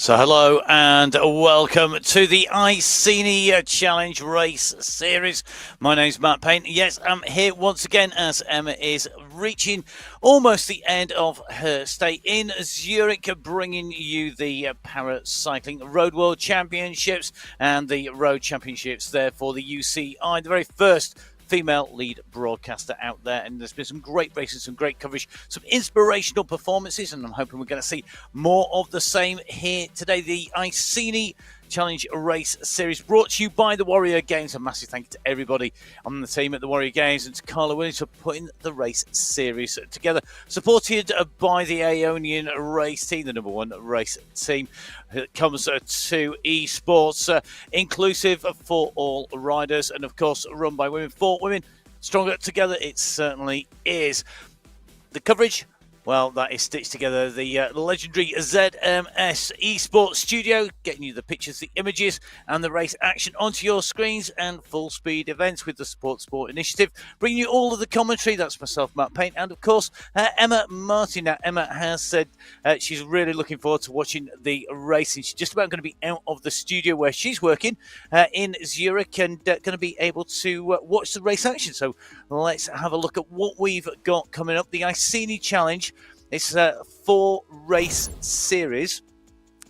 So hello and welcome to the Iceni Challenge Race Series. My name's Matt Payne. Yes, I'm here once again as Emma is reaching almost the end of her stay in Zurich, bringing you the Paracycling Road World Championships and the Road Championships there for the UCI, the very first female lead broadcaster out there. And there's been some great races, some great coverage, some inspirational performances, and I'm hoping we're going to see more of the same here today. The Iceni Challenge Race Series brought to you by the Warrior Games. A massive thank you to everybody on the team at the Warrior Games and to Carla Williams for putting the race series together, supported by the Aeonian race team, the number one race team. It comes to Esports, inclusive for all riders, and of course run by women for women. Stronger together it certainly is. The coverage, well, that is stitched together. The legendary ZMS Esports studio, getting you the pictures, the images, and the race action onto your screens, and full speed events with the Support Sport Initiative, bringing you all of the commentary. That's myself, Matt Payne, and of course Emma Martin. Now, Emma has said she's really looking forward to watching the racing. She's just about going to be out of the studio where she's working in Zurich and going to be able to watch the race action. So let's have a look at what we've got coming up. The Iceni Challenge. It's a 4-race series.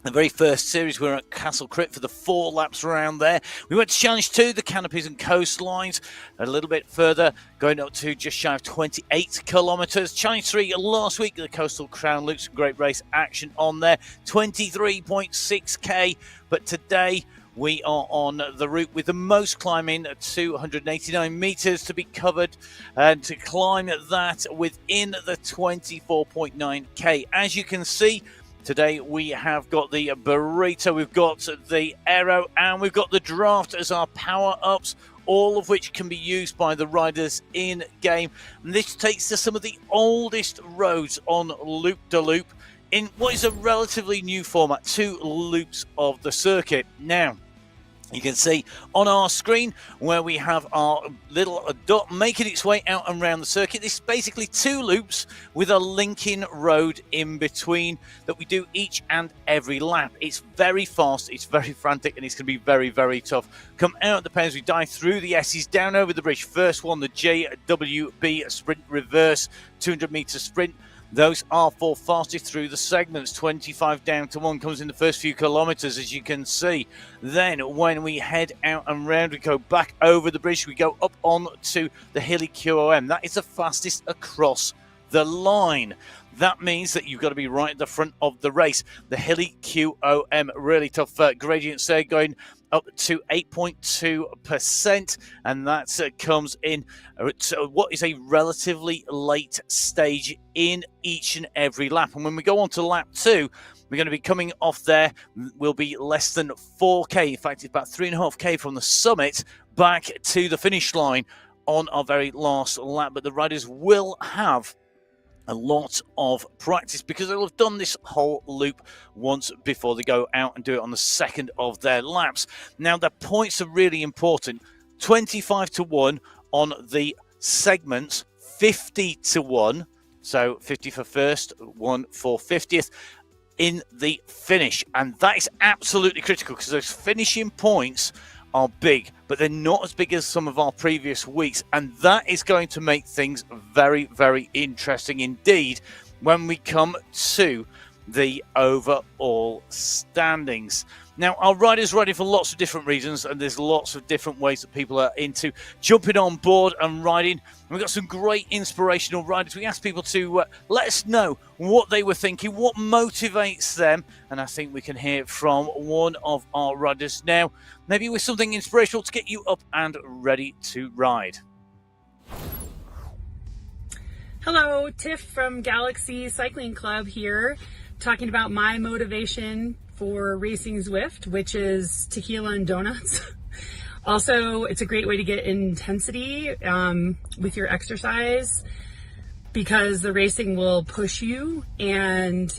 The very first series, we're at Castle Crypt for the 4 laps around there. We went to Challenge 2, the canopies and coastlines, a little bit further, going up to just shy of 28 kilometres. Challenge 3 last week, the Coastal Crown Loops, great race action on there, 23.6k. But today, we are on the route with the most climbing, 289 metres to be covered, and to climb that within the 24.9k. As you can see, today we have got the Burrito, we've got the Aero, and we've got the Draft as our power-ups, all of which can be used by the riders in-game. And this takes to some of the oldest roads on loop-de-loop in what is a relatively new format, 2 loops of the circuit. Now, you can see on our screen where we have our little dot making its way out and around the circuit. This is basically 2 loops with a linking road in between that we do each and every lap. It's very fast, it's very frantic, and it's going to be very, very tough. Come out the pens, we dive through the S's, down over the bridge. First one, the JWB Sprint Reverse 200-metre sprint. Those are for fastest through the segments. 25 down to 1 comes in the first few kilometres, as you can see. Then when we head out and round, we go back over the bridge. We go up on to the Hilly QOM. That is the fastest across the line. That means that you've got to be right at the front of the race. The Hilly QOM, really tough gradients there, going up to 8.2%, and that comes in what is a relatively late stage in each and every lap. And when we go on to lap 2, we're going to be coming off there. We'll be less than 4k. In fact, it's about 3.5k from the summit back to the finish line on our very last lap. But the riders will have a lot of practice because they'll have done this whole loop once before they go out and do it on the second of their laps. Now, the points are really important. 25 to 1 on the segments, 50 to 1. So 50 for first, 1 for 50th in the finish. And that is absolutely critical because those finishing points are big, but they're not as big as some of our previous weeks, and that is going to make things very, very interesting indeed when we come to the overall standings. Now, our riders riding for lots of different reasons, and there's lots of different ways that people are into jumping on board and riding. We've got some great inspirational riders. We asked people to let us know what they were thinking, what motivates them, and I think we can hear from one of our riders now, maybe with something inspirational to get you up and ready to ride. Hello, Tiff from Galaxy Cycling Club here, talking about my motivation for racing Zwift, which is tequila and donuts. Also, it's a great way to get intensity with your exercise because the racing will push you. And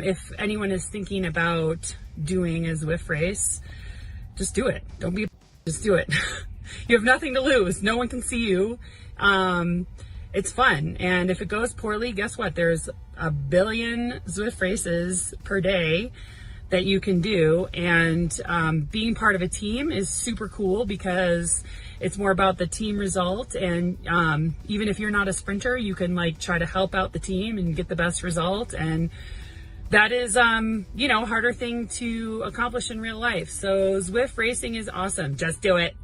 if anyone is thinking about doing a Zwift race, just do it. Don't be, just do it. You have nothing to lose. No one can see you. It's fun. And if it goes poorly, guess what? There's a billion Zwift races per day. that you can do. And being part of a team is super cool because it's more about the team result. And even if you're not a sprinter, you can like try to help out the team and get the best result. And that is, you know, harder thing to accomplish in real life. So Zwift racing is awesome. Just do it.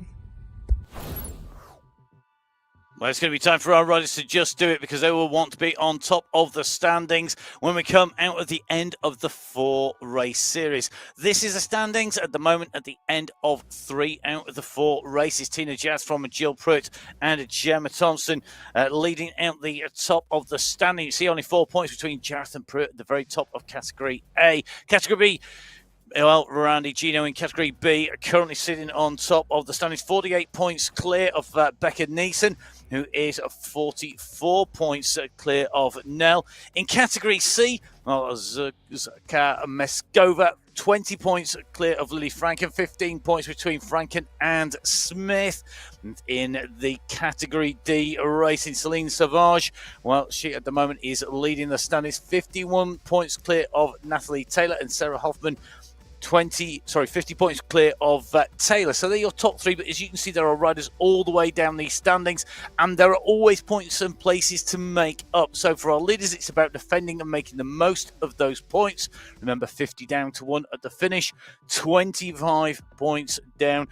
Well, it's going to be time for our riders to just do it because they will want to be on top of the standings when we come out at the end of the 4-race series. This is the standings at the moment at the end of 3 out of the 4 races. Tina Jazz from Jill Pruitt and Gemma Thompson leading out the top of the standing. You see only 4 points between Jareth and Pruitt at the very top of Category A. Category B, well, Randy Gino in Category B currently sitting on top of the standings, 48 points clear of Becca Neeson, who is 44 points clear of Nell. In Category C, well, Zuzka Meskova, 20 points clear of Lily Franken, 15 points between Franken and Smith. And in the Category D racing, Celine Savage, well, she at the moment is leading the standings, 51 points clear of Natalie Taylor, and Sarah Hoffman 50 points clear of Taylor. So they're your top 3, but as you can see, there are riders all the way down these standings, and there are always points and places to make up. So for our leaders, it's about defending and making the most of those points. Remember, 50 down to 1 at the finish, 25 points down.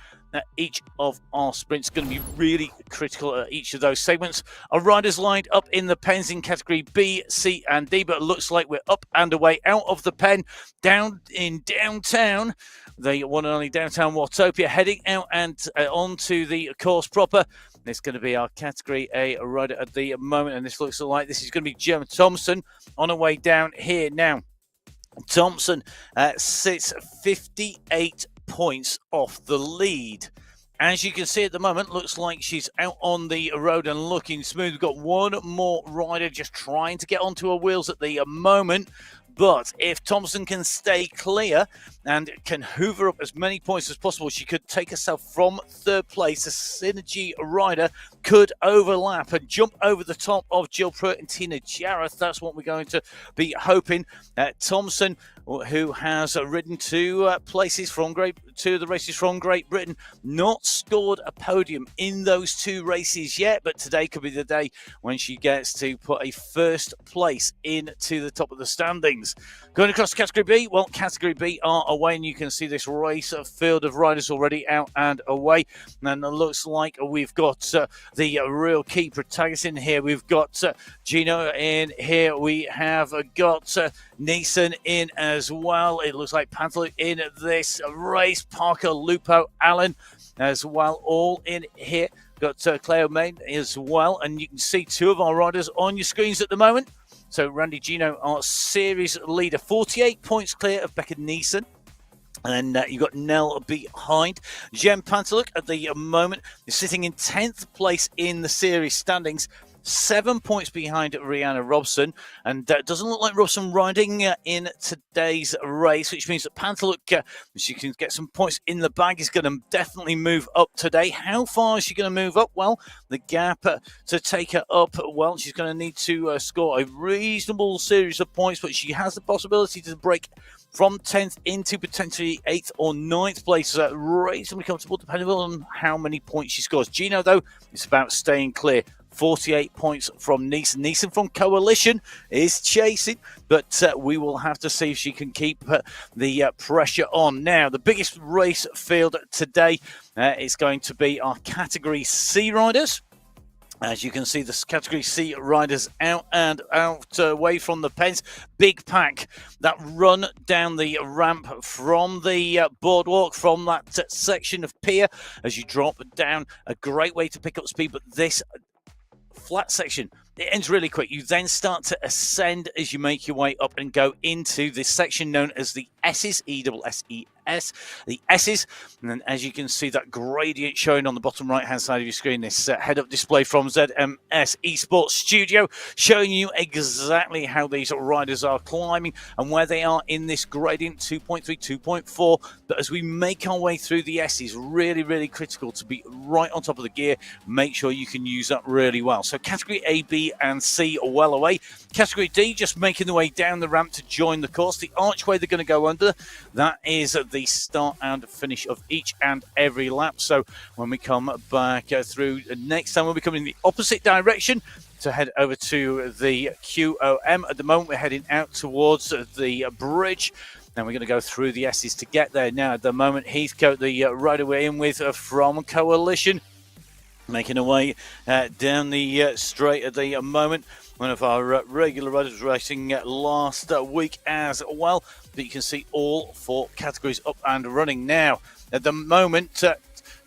Each of our sprints going to be really critical at each of those segments. Our riders lined up in the pens in Category B, C and D, but it looks like we're up and away out of the pen, down in downtown, the one and only downtown Watopia, heading out and onto the course proper. It's going to be our Category A rider at the moment, and this looks like this is going to be Gemma Thompson on her way down here now. Thompson sits 58 points off the lead. As you can see at the moment, looks like she's out on the road and looking smooth. We've got one more rider just trying to get onto her wheels at the moment. But if Thompson can stay clear and can hoover up as many points as possible, she could take herself from 3rd place. A Synergy rider could overlap and jump over the top of Jill Pruitt and Tina Jareth. That's what we're going to be hoping. Thompson, who has ridden 2 races from Great Britain, not scored a podium in those 2 races yet, but today could be the day when she gets to put a 1st place into the top of the standings. Going across to Category B, well, Category B are away, and you can see this race field of riders already out and away. And it looks like we've got the real key protagonists in here. We've got Gino in here. We have got Neeson in as well. It looks like Panteluk in this race. Parker, Lupo, Allen as well, all in here. Got Cleo Main as well, and you can see 2 of our riders on your screens at the moment. So Randy Gino, our series leader, 48 points clear of Becca Neeson. And then you've got Nell behind. Jem Panteluk at the moment is sitting in 10th place in the series standings, 7 points behind Rihanna Robson, and it doesn't look like Robson riding in today's race, which means that Panteluk, if she can get some points in the bag, is going to definitely move up today. How far is she going to move up? Well, the gap to take her up, well, she's going to need to score a reasonable series of points, but she has the possibility to break from 10th into potentially 8th or 9th place. Reasonably comfortable depending on how many points she scores. Gino, though, it's about staying clear. 48 points from Neeson. Neeson from Coalition is chasing, but we will have to see if she can keep the pressure on. Now, the biggest race field today is going to be our Category C riders. As you can see, the Category C riders out and out away from the pens. Big pack that run down the ramp from the boardwalk, from that section of pier as you drop down. A great way to pick up speed, but this flat section, it ends really quick. You then start to ascend as you make your way up and go into this section known as the S's, ESSES, ZMS, the S's. And then as you can see, that gradient showing on the bottom right-hand side of your screen, this head-up display from ZMS Esports Studio, showing you exactly how these riders are climbing and where they are in this gradient, 2.3, 2.4. But as we make our way through the S's, really, really critical to be right on top of the gear. Make sure you can use that really well. So category A, B, and C are well away. Category D just making the way down the ramp to join the course. The archway they're going to go under, that is the start and finish of each and every lap. So when we come back through next time, we'll be coming in the opposite direction to head over to the QOM. At the moment, we're heading out towards the bridge. And we're going to go through the S's to get there. Now, at the moment, Heathcote, the rider we're in with from Coalition, making a way down the straight at the moment. One of our regular riders racing last week as well. But you can see all 4 categories up and running now. At the moment,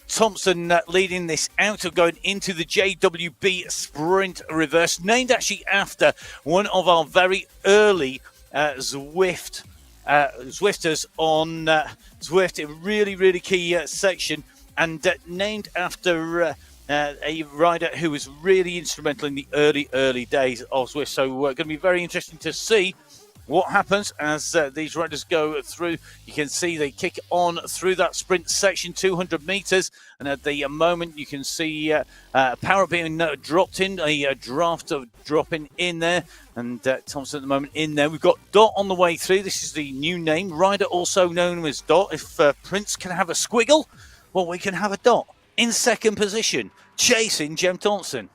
Thompson leading this out of going into the JWB Sprint Reverse, named actually after one of our very early Zwifters on Zwift, a really, really key section, and named after a rider who was really instrumental in the early days of Zwift. So going to be very interesting to see what happens as these riders go through. You can see they kick on through that sprint section, 200 meters, and at the moment you can see power being dropped in, a draft of dropping in there, and Thompson at the moment in there. We've got Dot on the way through. This is the new name, rider also known as Dot. If Prince can have a squiggle, well, we can have a Dot in second position, chasing Jem Thompson.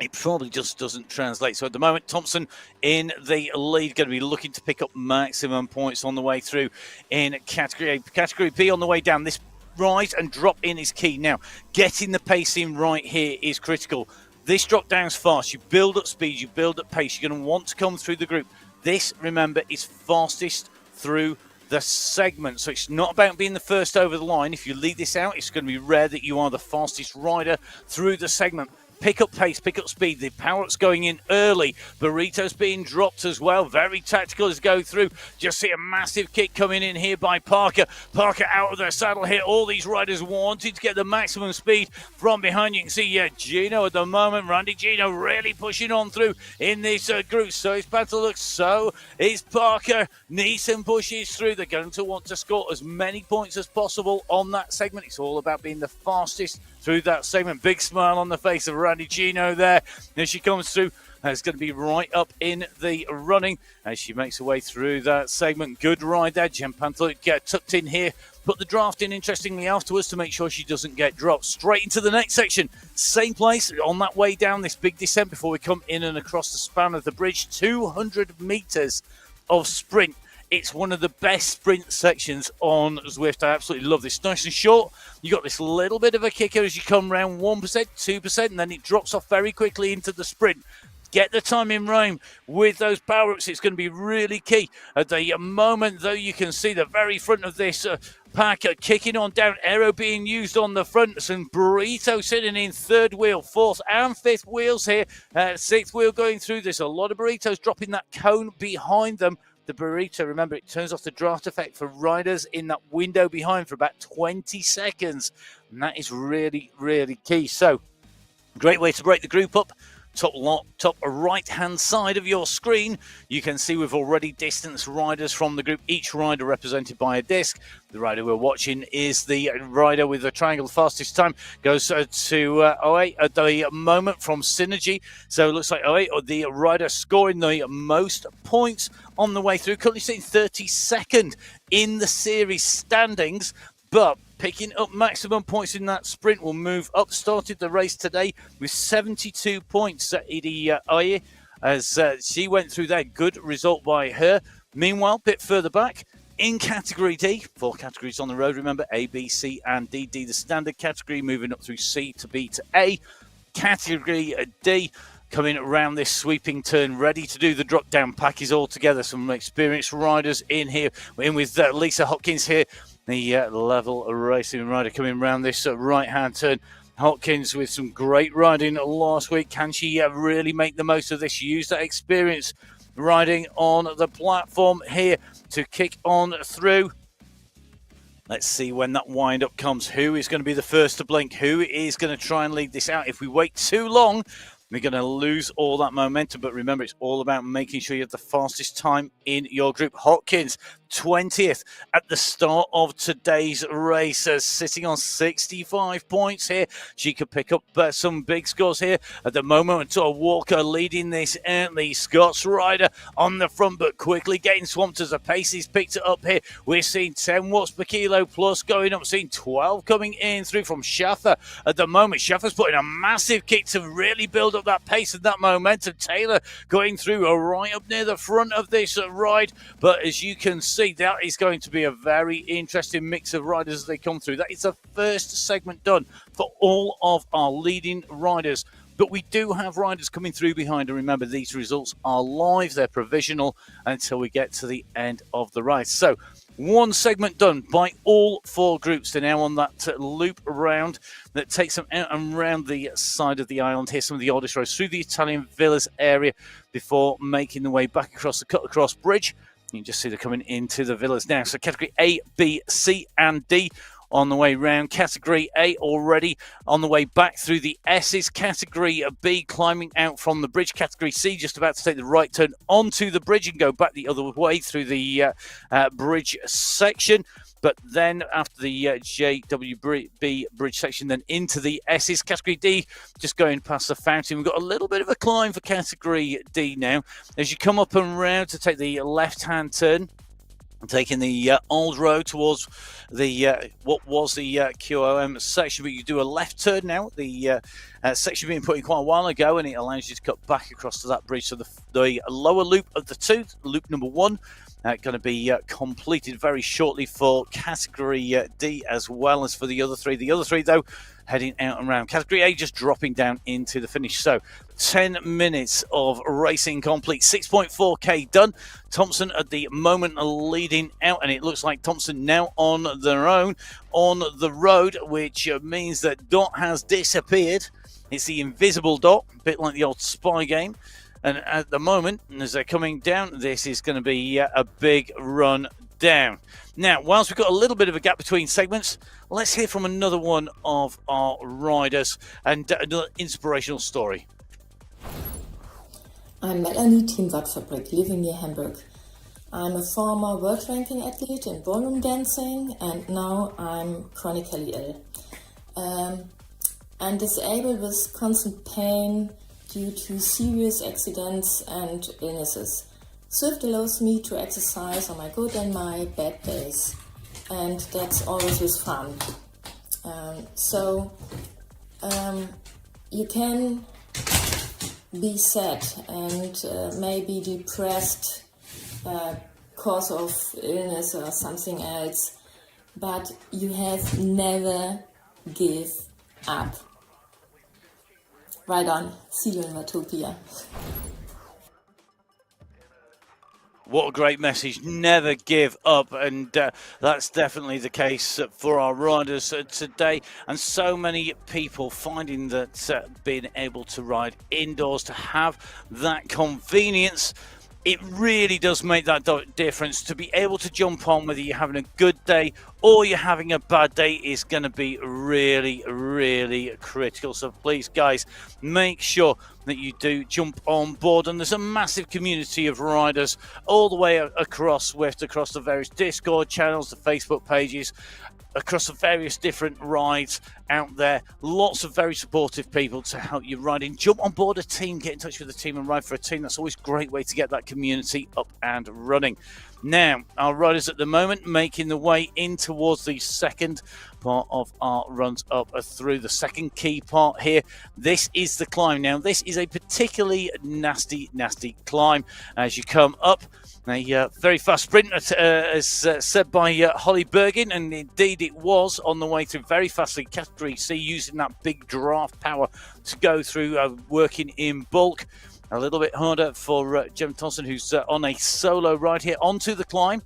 It probably just doesn't translate. So at the moment, Thompson in the lead, going to be looking to pick up maximum points on the way through in Category A. Category B on the way down. This rise and drop in is key. Now, getting the pace in right here is critical. This drop down's fast. You build up speed, you build up pace. You're going to want to come through the group. This, remember, is fastest through the segment. So it's not about being the first over the line. If you lead this out, it's going to be rare that you are the fastest rider through the segment. Pick up pace, pick up speed. The power-up's going in early. Burrito's being dropped as well. Very tactical as go through. Just see a massive kick coming in here by Parker. Parker out of their saddle here. All these riders wanting to get the maximum speed from behind. You can see Gino at the moment. Randy Gino really pushing on through in this group. So his battle looks so. Is Parker. Neeson pushes through. They're going to want to score as many points as possible on that segment. It's all about being the fastest through that segment. Big smile on the face of Randy Gino there as she comes through. It's going to be right up in the running as she makes her way through that segment. Good ride there. Jem Pantel get tucked in here. Put the draft in, interestingly, afterwards to make sure she doesn't get dropped. Straight into the next section. Same place on that way down this big descent before we come in and across the span of the bridge. 200 meters of sprint. It's one of the best sprint sections on Zwift. I absolutely love this. Nice and short. You got this little bit of a kicker as you come around 1%, 2%, and then it drops off very quickly into the sprint. Get the time in rhyme with those power-ups. It's going to be really key. At the moment, though, you can see the very front of this pack kicking on down. Aero being used on the front. Some Burrito sitting in third wheel, fourth and fifth wheels here. Sixth wheel going through. There's a lot of Burritos dropping that cone behind them. The Burrito, remember, it turns off the draft effect for riders in that window behind for about 20 seconds. And that is really, really key. So, great way to break the group up. Top right-hand side of your screen, you can see we've already distanced riders from the group, each rider represented by a disc. The rider we're watching is the rider with the triangle fastest time, goes to 08 at the moment from Synergy. So it looks like 08, or the rider scoring the most points on the way through, currently sitting 32nd in the series standings, but picking up maximum points in that sprint will move up. Started the race today with 72 points at Edie Aye as she went through there. Good result by her. Meanwhile, a bit further back in category D, 4 categories on the road. Remember, A, B, C, and D. D, the standard category, moving up through C to B to A. Category D, coming around this sweeping turn, ready to do the drop-down pack is all together. Some experienced riders in here. We're in with Lisa Hopkins here, the level racing rider coming around this right-hand turn. Hopkins with some great riding last week. Can she really make the most of this? Use that experience riding on the platform here to kick on through. Let's see when that wind-up comes. Who is going to be the first to blink? Who is going to try and lead this out? If we wait too long, we're going to lose all that momentum. But remember, it's all about making sure you have the fastest time in your group. Hotkins, 20th at the start of today's race, sitting on 65 points here. She could pick up some big scores here. At the moment, Walker leading this out. The Scots rider on the front, but quickly getting swamped as the pace is picked up here. We're seeing 10 watts per kilo plus going up, seeing 12 coming in through from Schaffer. At the moment, Schaffer's putting a massive kick to really build up that pace and that momentum. Taylor going through right up near the front of this ride, but as you can see, that is going to be a very interesting mix of riders as they come through. That is the first segment done for all of our leading riders. But we do have riders coming through behind. And remember, these results are live. They're provisional until we get to the end of the race. So one segment done by all 4 groups. They're now on that loop around that takes them out and around the side of the island here. Some of the oldest roads through the Italian villas area before making the way back across the cut-across bridge. You can just see they're coming into the villas now. So category A, B, C, and D on the way round. Category A already on the way back through the S's. Category B climbing out from the bridge. Category C just about to take the right turn onto the bridge and go back the other way through the bridge section. But then after the JWB Bridge section, then into the S's. Category D, just going past the fountain. We've got a little bit of a climb for Category D now. As you come up and round to take the left-hand turn, taking the old road towards the what was the QOM section, but you do a left turn now. The section being put in quite a while ago, and it allows you to cut back across to that bridge. So the lower loop of the 2, loop number 1, going to be completed very shortly for Category D as well as for the other 3. The other 3, though, heading out and around. Category A just dropping down into the finish. So 10 minutes of racing complete. 6.4k done. Thompson at the moment leading out, and it looks like Thompson now on their own on the road, which means that Dot has disappeared. It's the invisible Dot, a bit like the old Spy game. And at the moment, as they're coming down, this is going to be a big run down. Now, whilst we've got a little bit of a gap between segments, let's hear from another one of our riders and another inspirational story. I'm Melanie, Team Wattfabrik, living near Hamburg. I'm a former world ranking athlete in ballroom dancing, and now I'm chronically ill. I'm disabled with constant pain due to serious accidents and illnesses. Zwift allows me to exercise on my good and my bad days, and that's always with fun. You can be sad and maybe depressed cause of illness or something else, but you have never give up. Right on. See you in Watopia. What a great message. Never give up. And that's definitely the case for our riders today. And so many people finding that being able to ride indoors, to have that convenience, it really does make that difference. To be able to jump on whether you're having a good day or you're having a bad day is going to be really, really critical. So please, guys, make sure that you do jump on board. And there's a massive community of riders all the way across Zwift, across the various Discord channels, the Facebook pages, across the various different rides out there. Lots of very supportive people to help you riding. Jump on board a team, get in touch with a team and ride for a team. That's always a great way to get that community up and running. Now, our riders at the moment making the way in towards the second part of our runs up through the second key part here. This is the climb. Now, this is a particularly nasty climb as you come up. A very fast sprint, as said by Holly Bergin, and indeed it was on the way through very fastly. Category C using that big draft power to go through, working in bulk. A little bit harder for Jem Thompson, who's on a solo ride here onto the climb.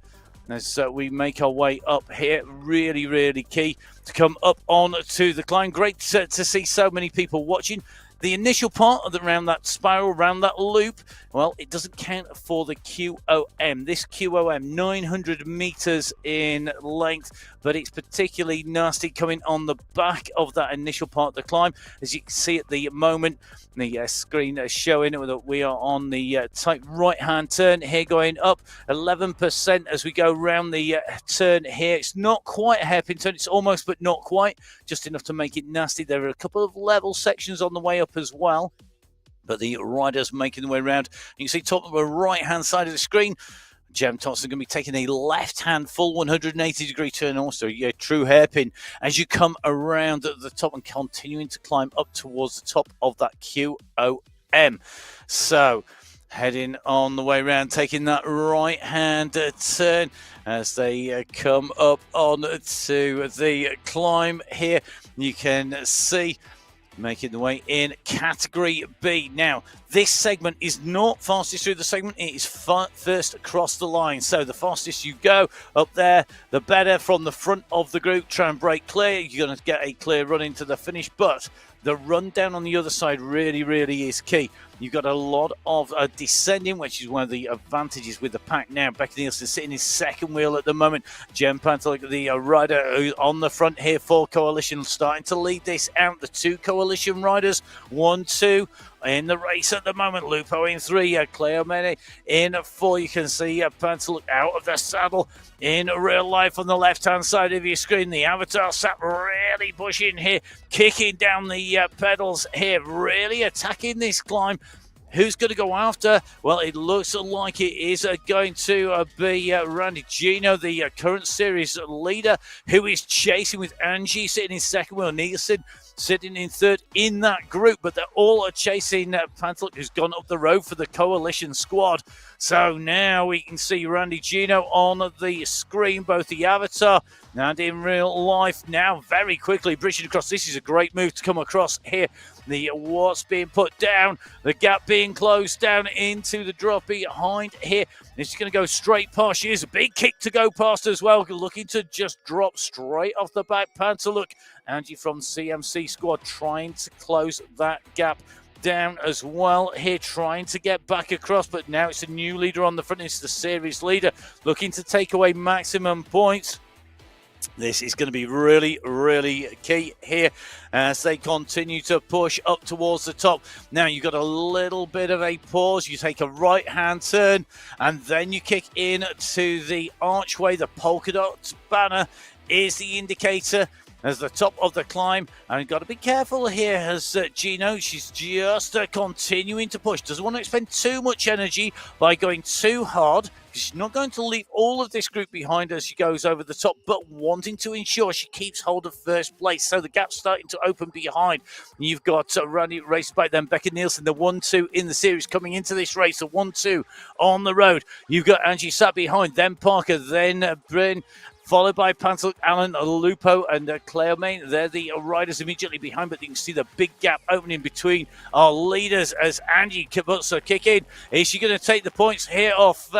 As we make our way up here, really, really key to come up on to the climb. Great to see so many people watching. The initial part of around that spiral, around that loop, well, it doesn't count for the QOM. This QOM, 900 meters in length, but it's particularly nasty coming on the back of that initial part of the climb. As you can see at the moment, the screen is showing that we are on the tight right-hand turn here, going up 11% as we go around the turn here. It's not quite a hairpin turn, it's almost but not quite, just enough to make it nasty. There are a couple of level sections on the way up as well, but the riders making their way around. You can see top of the right-hand side of the screen, Jem Thompson going to be taking a left-hand full 180-degree turn, also a true hairpin as you come around at the top and continuing to climb up towards the top of that QOM. So heading on the way around, taking that right-hand turn as they come up on to the climb here. You can see making the way in Category B. Now, this segment is not fastest through the segment, it is first across the line. So the fastest you go up there, the better. From the front of the group, try and break clear. You're going to get a clear run into the finish, but the run down on the other side really, really is key. You've got a lot of descending, which is one of the advantages with the pack now. Becky Nielsen sitting in second wheel at the moment. Jem Pantel, the rider on the front here for Coalition, starting to lead this out. The two Coalition riders, 1-2 in the race at the moment. Lupo in 3, Cleomene in 4. You can see Pantel out of the saddle in real life on the left-hand side of your screen. The avatar sat really pushing here, kicking down the pedals here, really attacking this climb. Who's going to go after? Well, it looks like it is going to be Randy Gino, the current series leader, who is chasing with Angie sitting in second wheel. Nielsen sitting in third in that group, but they're all chasing Pantel, who's gone up the road for the Coalition squad. So now we can see Randy Gino on the screen, both the avatar and in real life. Now very quickly bridging across. This is a great move to come across here. The what's being put down, the gap being closed down into the drop behind here. This is going to go straight past. Here's a big kick to go past as well, looking to just drop straight off the back. Pantel, look, Angie from CMC squad trying to close that gap down as well here, trying to get back across, but now it's a new leader on the front. It's the series leader looking to take away maximum points. This is going to be really, really key here as they continue to push up towards the top. Now you've got a little bit of a pause. You take a right-hand turn and then you kick in to the archway. The polka-dot banner is the indicator as the top of the climb, and you've got to be careful here as Gino, she's just continuing to push. Doesn't want to expend too much energy by going too hard. She's not going to leave all of this group behind as she goes over the top, but wanting to ensure she keeps hold of first place. So the gap's starting to open behind. You've got Randy race by then, Becca Nielsen, the 1-2 in the series coming into this race, the 1-2 on the road. You've got Angie sat behind, then Parker, then Bryn, followed by Pantel, Allen, Lupo, and Cleomene. They're the riders immediately behind, but you can see the big gap opening between our leaders as Angie puts her kick in. Is she going to take the points here off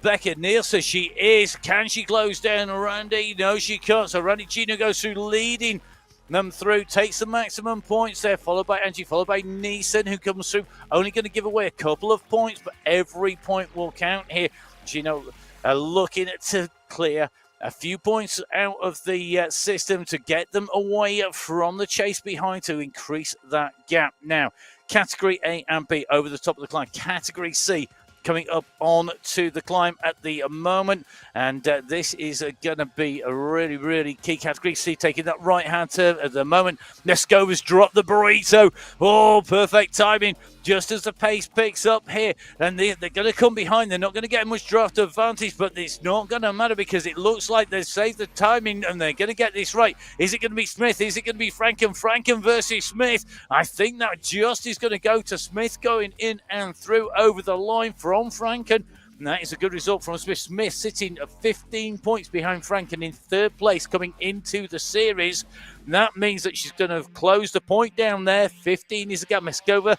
Becca Nielsen? She is. Can she close down Randy? No, she can't. So Randy Gino goes through, leading them through, takes the maximum points there, followed by Angie, followed by Neeson, who comes through. Only going to give away a couple of points, but every point will count here. Gino looking to clear a few points out of the system to get them away from the chase behind to increase that gap. Now, Category A and B over the top of the climb. Category C coming up on to the climb at the moment, and this is going to be a really, really key. Category C taking that right-hand turn at the moment. Nescova's dropped the burrito. Oh, perfect timing. Just as the pace picks up here, and they're going to come behind. They're not going to get much draft advantage, but it's not going to matter because it looks like they've saved the timing and they're going to get this right. Is it going to be Smith? Is it going to be Franken? Franken versus Smith. I think that just is going to go to Smith going in and through over the line from Franken. And that is a good result from Smith. Smith sitting at 15 points behind Franken in third place coming into the series. And that means that she's going to close the point down there. 15 is the gap. Meskova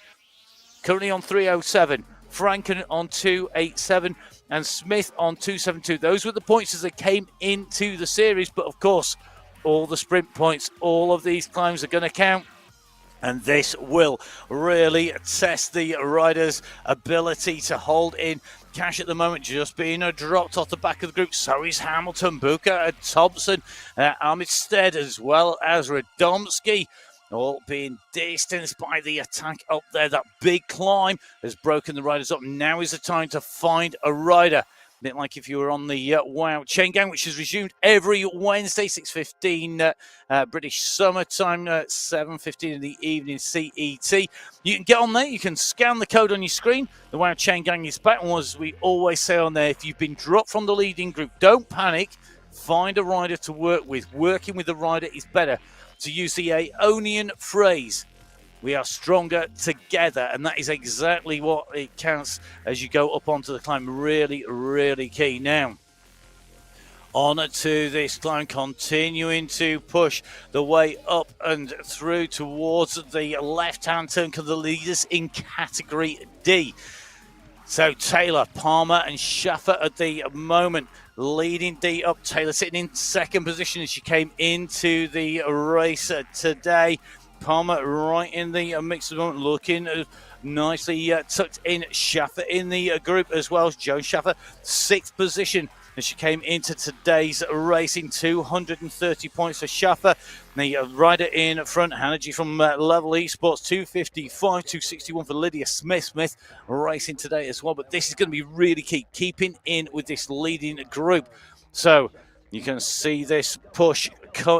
currently on 307, Franken on 287, and Smith on 272. Those were the points as they came into the series, but of course, all the sprint points, all of these climbs are going to count. And this will really test the riders' ability to hold in. Cash at the moment just being dropped off the back of the group. So is Hamilton, Buka, and Thompson, Armitstead, as well as Radomski, all being distanced by the attack up there. That big climb has broken the riders up. Now is the time to find a rider. A bit like if you were on the WOW Chain Gang, which is resumed every Wednesday, 6:15 British summertime, 7:15 in the evening CET. You can get on there. You can scan the code on your screen. The WOW Chain Gang is back. And as we always say on there, if you've been dropped from the leading group, don't panic. Find a rider to work with. Working with a rider is better. To use the Aeonian phrase, we are stronger together, and that is exactly what it counts as you go up onto the climb. Really, really key. Now, on to this climb, continuing to push the way up and through towards the left-hand turn of the leaders in Category D. So Taylor, Palmer and Schaffer at the moment leading D up. Taylor sitting in second position as she came into the race today. Palmer right in the mix at the moment, looking nicely tucked in. Schaffer in the group as well. Joan Schaffer, sixth position as she came into today's racing. 230 points for Schaffer. The rider in front, Hanaji from Level Esports, 255, 261 for Lydia Smith. Smith racing today as well. But this is going to be really key, keeping in with this leading group. So you can see this push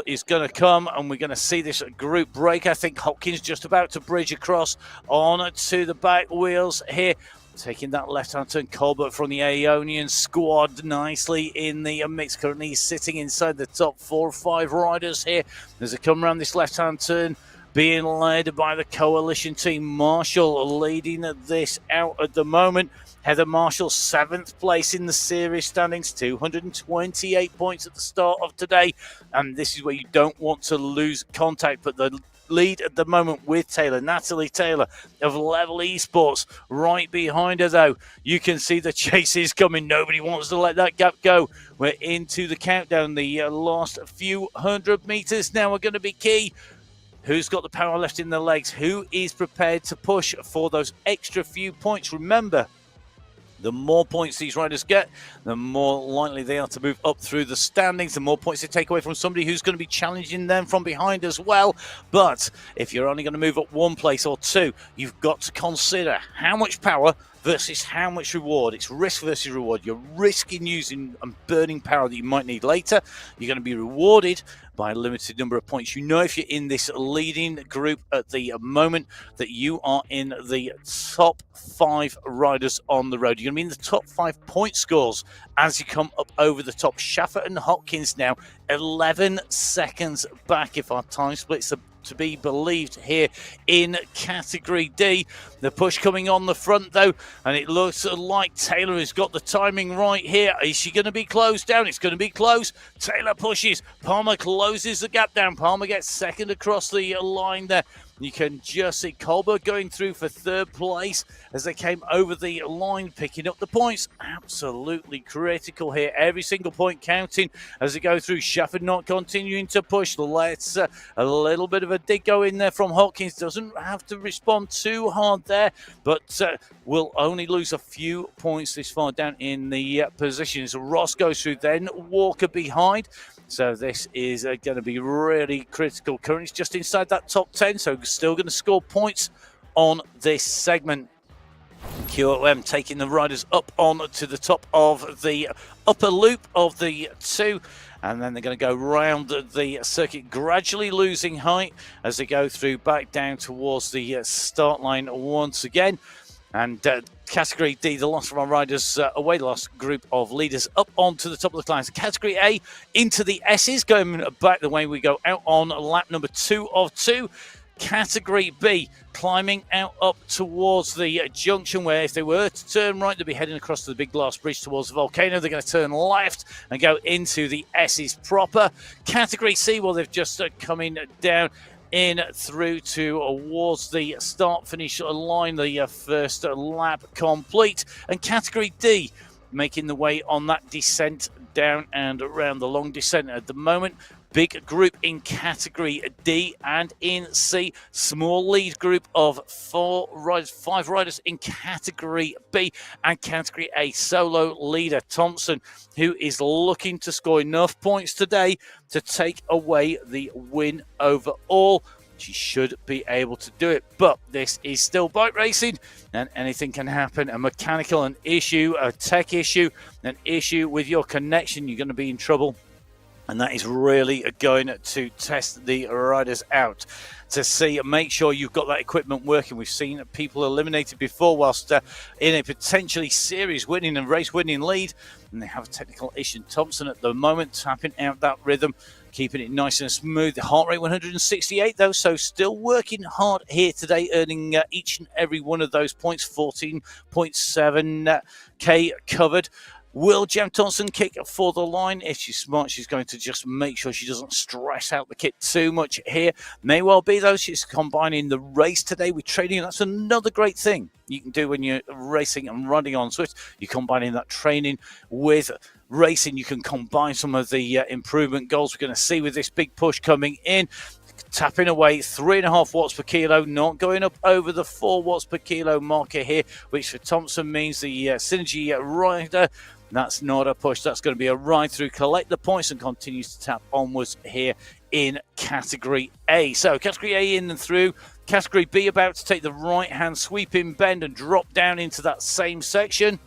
is going to come, and we're going to see this group break. I think Hopkins just about to bridge across on to the back wheels here. Taking that left-hand turn, Colbert from the Aeonian squad nicely in the mix. Currently sitting inside the top 4 or 5 riders here as they come around this left-hand turn, being led by the coalition team. Marshall leading this out at the moment. Heather Marshall, 7th place in the series standings, 228 points at the start of today. And this is where you don't want to lose contact, but the lead at the moment with Taylor, Natalie Taylor of Level Esports, right behind her though. You can see the chase is coming. Nobody wants to let that gap go. We're into the countdown. The last few hundred meters now are going to be key. Who's got the power left in their legs? Who is prepared to push for those extra few points? Remember, the more points these riders get, the more likely they are to move up through the standings, the more points they take away from somebody who's going to be challenging them from behind as well. But if you're only going to move up 1 place or 2, you've got to consider how much power versus how much reward. It's risk versus reward. You're risking using and burning power that you might need later. You're going to be rewarded by a limited number of points. You know, if you're in this leading group at the moment, that you are in the top 5 riders on the road. You're going to be in the top 5 point scores as you come up over the top. Schaffer and Hopkins now 11 seconds back if our time splits to be believed here in Category D. The push coming on the front though, and it looks like Taylor has got the timing right here. Is she going to be closed down? It's going to be close. Taylor pushes. Palmer closes the gap down. Palmer gets second across the line there. You can just see Colbert going through for 3rd place as they came over the line, picking up the points. Absolutely critical here. Every single point counting as they go through. Schaffer not continuing to push. Let's a little bit of a dig go in there from Hopkins. Doesn't have to respond too hard there, but will only lose a few points this far down in the positions. Ross goes through, then Walker behind. So this is going to be really critical. Currently just inside that top 10, so still going to score points on this segment. QOM taking the riders up on to the top of the upper loop of the 2. And then they're going to go round the circuit, gradually losing height as they go through back down towards the start line once again. And Category D, the last of our riders away, the last group of leaders up onto the top of the climb. So Category A into the S's, going back the way we go out on lap number 2 of 2. Category B climbing out up towards the junction where if they were to turn right, they'd be heading across to the big glass bridge towards the volcano. They're going to turn left and go into the S's proper. Category C, well, they've just coming down in through towards the start finish line, the first lap complete. And Category D, making the way on that descent down and around the long descent at the moment. Big group in category D and in C. Small lead group of 5 riders in category B and category A. Solo leader Thompson, who is looking to score enough points today to take away the win overall. She should be able to do it, but this is still bike racing and anything can happen. A mechanical, an issue, a tech issue, an issue with your connection, you're going to be in trouble. And that is really going to test the riders out to see, make sure you've got that equipment working. We've seen people eliminated before whilst in a potentially series winning and race winning lead, and they have a technical issue. Thompson at the moment tapping out that rhythm, keeping it nice and smooth. The heart rate 168 though, so still working hard here today, earning each and every one of those points. 14.7k covered. Will Jem Thompson kick for the line? If she's smart, she's going to just make sure she doesn't stress out the kit too much here. May well be, though, she's combining the race today with training. That's another great thing you can do when you're racing and running on Zwift. You're combining that training with racing. You can combine some of the improvement goals we're going to see with this big push coming in. Tapping away 3.5 watts per kilo, not going up over the 4 watts per kilo marker here, which for Thompson means the Synergy rider. That's not a push. That's going to be a ride through, collect the points, and continues to tap onwards here in category A. So category A in and through. Category B about to take the right-hand sweeping bend and drop down into that same section.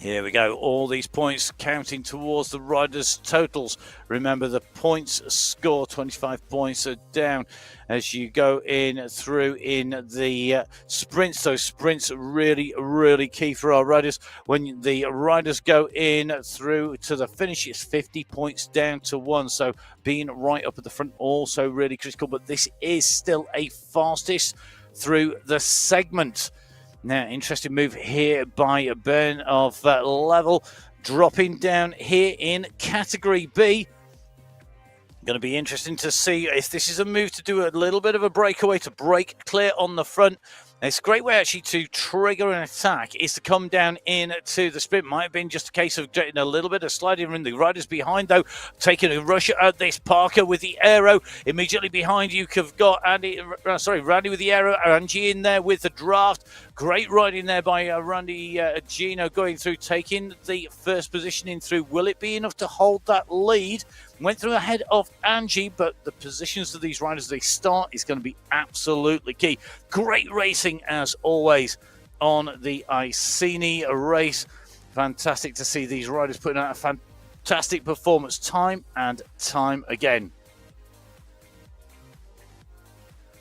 Here we go. All these points counting towards the riders' totals. Remember, the points score, 25 points are down as you go in through in the sprints. Those sprints are really, really key for our riders. When the riders go in through to the finish, it's 50 points down to 1. So being right up at the front, also really critical. But this is still a fastest through the segment. Now, interesting move here by a burn of level, dropping down here in category B. Going to be interesting to see if this is a move to do a little bit of a breakaway, to break clear on the front. It's a great way actually to trigger an attack is to come down into the sprint. Might have been just a case of getting a little bit of sliding in. The riders behind, though, taking a rush at this Parker with the aero. Immediately behind you, you've got Randy with the aero. Angie in there with the draft. Great riding there by Randy Gino going through, taking the first position in through. Will it be enough to hold that lead? Went through ahead of Angie, but the positions of these riders as they start is going to be absolutely key. Great racing as always on the Iceni race. Fantastic to see these riders putting out a fantastic performance time and time again.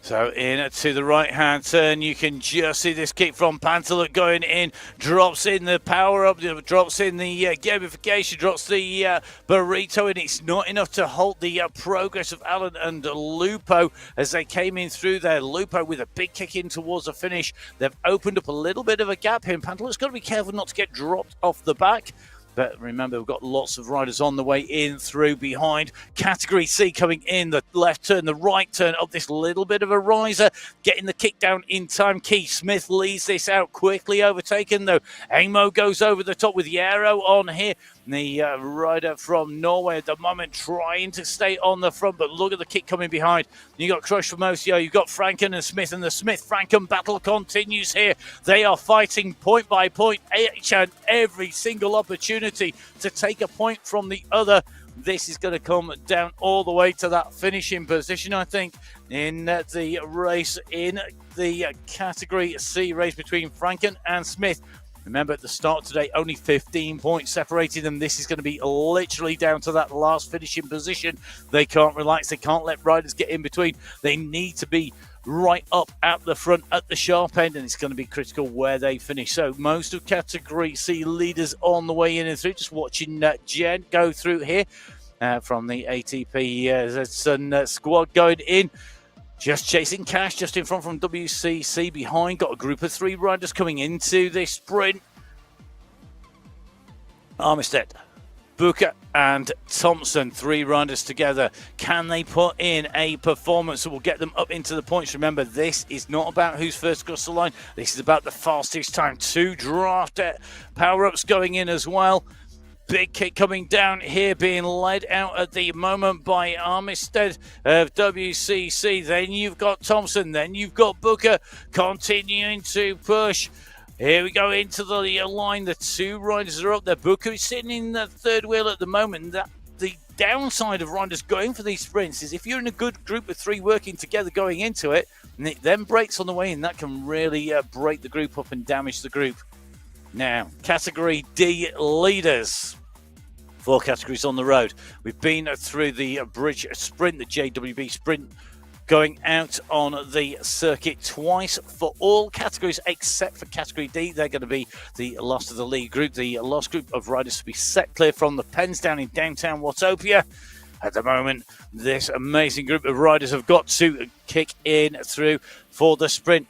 So in to the right-hand turn, you can just see this kick from Pantaluk going in, drops in the power-up, drops in the gamification, drops the burrito, and it's not enough to halt the progress of Alan and Lupo as they came in through there. Lupo with a big kick in towards the finish. They've opened up a little bit of a gap here. Pantaluk's got to be careful not to get dropped off the back. But remember, we've got lots of riders on the way in through behind. Category C coming in, the left turn, the right turn up this little bit of a riser. Getting the kick down in time. Keith Smith leads this out, quickly overtaken though. Amo goes over the top with the arrow on here. The rider from Norway at the moment trying to stay on the front, but look at the kick coming behind. You got Crush from Osio, you've got Franken and Smith, and the Smith-Franken battle continues here. They are fighting point by point, each and every single opportunity to take a point from the other. This is going to come down all the way to that finishing position, I think, in the race in the category C race between Franken and Smith. Remember, at the start today, only 15 points separating them. This is going to be literally down to that last finishing position. They can't relax. They can't let riders get in between. They need to be right up at the front, at the sharp end, and it's going to be critical where they finish. So most of Category C leaders on the way in and through. Just watching Jen go through here from the ATP Sun squad going in. Just chasing Cash just in front from WCC behind. Got a group of 3 riders coming into this sprint. Armistead Booker and Thompson, 3 riders together. Can they put in a performance that will get them up into the points? Remember, this is not about who's first across the line. This is about the fastest time. 2 draft power-ups going in as well. Big kick coming down here, being led out at the moment by Armistead of WCC. Then you've got Thompson. Then you've got Booker continuing to push. Here we go into the line. The 2 riders are up there. Booker is sitting in the 3rd wheel at the moment. The downside of riders going for these sprints is if you're in a good group of 3 working together going into it, and it then breaks on the way, and that can really break the group up and damage the group. Now, Category D leaders. 4 categories on the road. We've been through the bridge sprint, the JWB sprint, going out on the circuit twice for all categories except for Category D. They're going to be the last of the lead group. The last group of riders to be set clear from the pens down in downtown Watopia. At the moment, this amazing group of riders have got to kick in through for the sprint.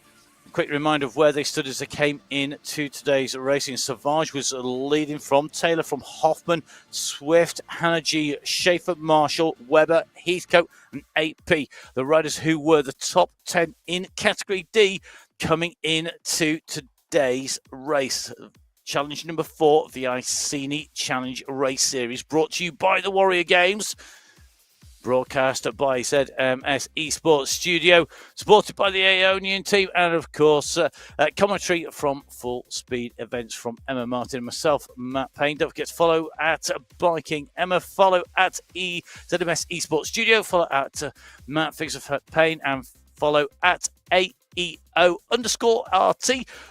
Quick reminder of where they stood as they came into today's racing. Savage was leading from Taylor, from Hoffman, Zwift, Hannah G, Schaefer, Marshall, Webber, Heathcote and AP. The riders who were the top 10 in Category D coming into today's race. Challenge number 4 of the Iceni Challenge Race Series, brought to you by the Warrior Games. Broadcast by ZMS Esports Studio, supported by the Aeonian team, and of course, commentary from Full Speed Events from Emma Martin and myself, Matt Payne. Don't forget to follow at Biking Emma, follow at ZMS Esports Studio, follow at Matt Figgs of Payne, and follow at AEO_RT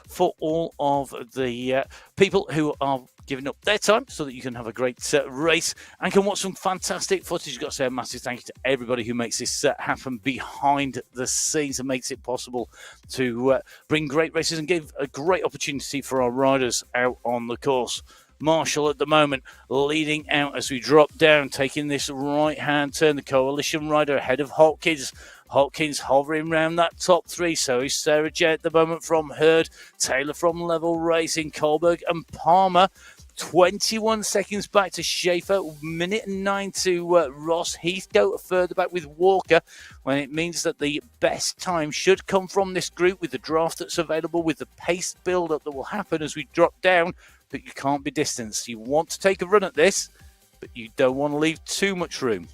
for all of the people who are giving up their time so that you can have a great race and can watch some fantastic footage. You've got to say a massive thank you to everybody who makes this happen behind the scenes and makes it possible to bring great races and give a great opportunity for our riders out on the course. Marshall at the moment leading out as we drop down, taking this right-hand turn. The Coalition rider ahead of Hopkins. Hopkins hovering around that top 3. So is Sarah J at the moment from Hurd. Taylor from Level Racing. Kohlberg and Palmer. 21 seconds back to Schaefer. Minute and 9 to Ross. Heathcote further back with Walker. When it means that the best time should come from this group with the draft that's available, with the pace build-up that will happen as we drop down. But you can't be distanced. You want to take a run at this, but you don't want to leave too much room.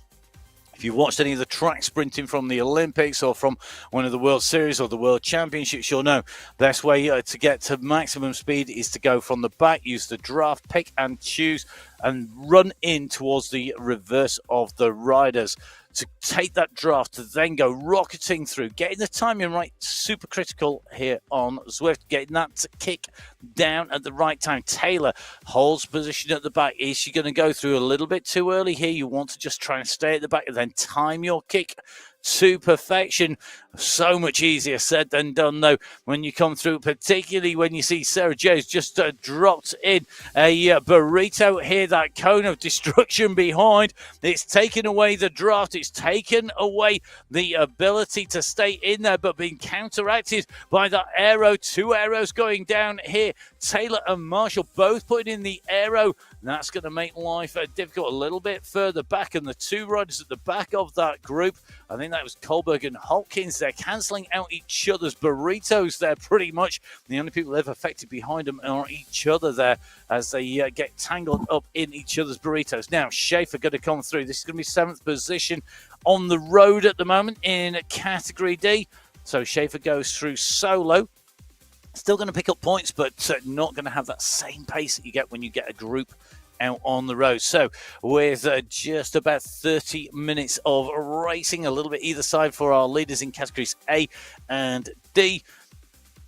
If you've watched any of the track sprinting from the Olympics or from one of the World Series or the World Championships, you'll know the best way to get to maximum speed is to go from the back, use the draft, pick and choose, and run in towards the reverse of the riders. To take that draft, to then go rocketing through, getting the timing right, super critical here on Zwift, getting that kick down at the right time. Taylor holds position at the back. Is she going to go through a little bit too early here? You want to just try and stay at the back and then time your kick to perfection. So much easier said than done, though, when you come through, particularly when you see Sarah J's just dropped in a burrito here, that cone of destruction behind. It's taken away the draft. It's taken away the ability to stay in there, but being counteracted by that aero. 2 arrows going down here. Taylor and Marshall both putting in the aero. That's going to make life difficult a little bit further back. And the 2 riders at the back of that group, I think that was Kohlberg and Hopkins. They're cancelling out each other's burritos there pretty much. The only people they've affected behind them are each other there as they get tangled up in each other's burritos. Now, Schaefer going to come through. This is going to be 7th position on the road at the moment in Category D. So Schaefer goes through solo. Still going to pick up points, but not going to have that same pace that you get when you get a group out on the road. So with just about 30 minutes of racing, a little bit either side for our leaders in categories A and D.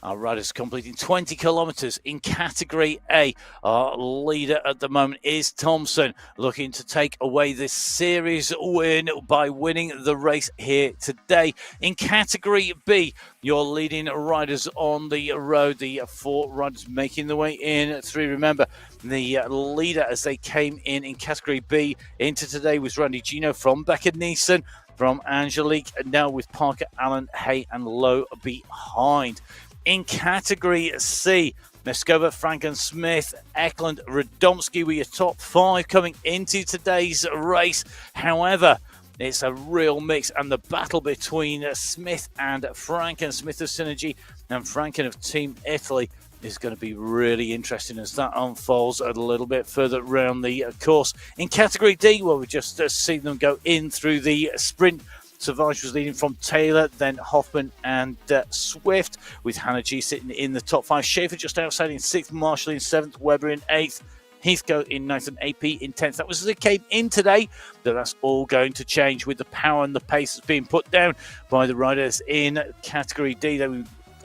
Our riders completing 20 kilometres in Category A. Our leader at the moment is Thompson, looking to take away this series win by winning the race here today. In Category B, your leading riders on the road, the 4 riders making the way in through. Remember, the leader as they came in Category B into today was Randy Gino from Becca Neeson, from Angelique, now with Parker, Allen, Hay and Lowe behind. In Category C, Meskova, Franken, Smith, Eklund, Radomski were your top 5 coming into today's race. However, it's a real mix, and the battle between Smith and Franken, Smith of Synergy and Franken of Team Italy, is going to be really interesting as that unfolds a little bit further around the course. In Category D, well, we've just seen them go in through the sprint. Savage was leading from Taylor, then Hoffman and Zwift, with Hannah G sitting in the top 5. Schaefer just outside in 6th, Marshall in 7th, Webber in 8th, Heathcote in 9th, and AP in 10th. That was as it came in today, but that's all going to change with the power and the pace that's being put down by the riders in Category D.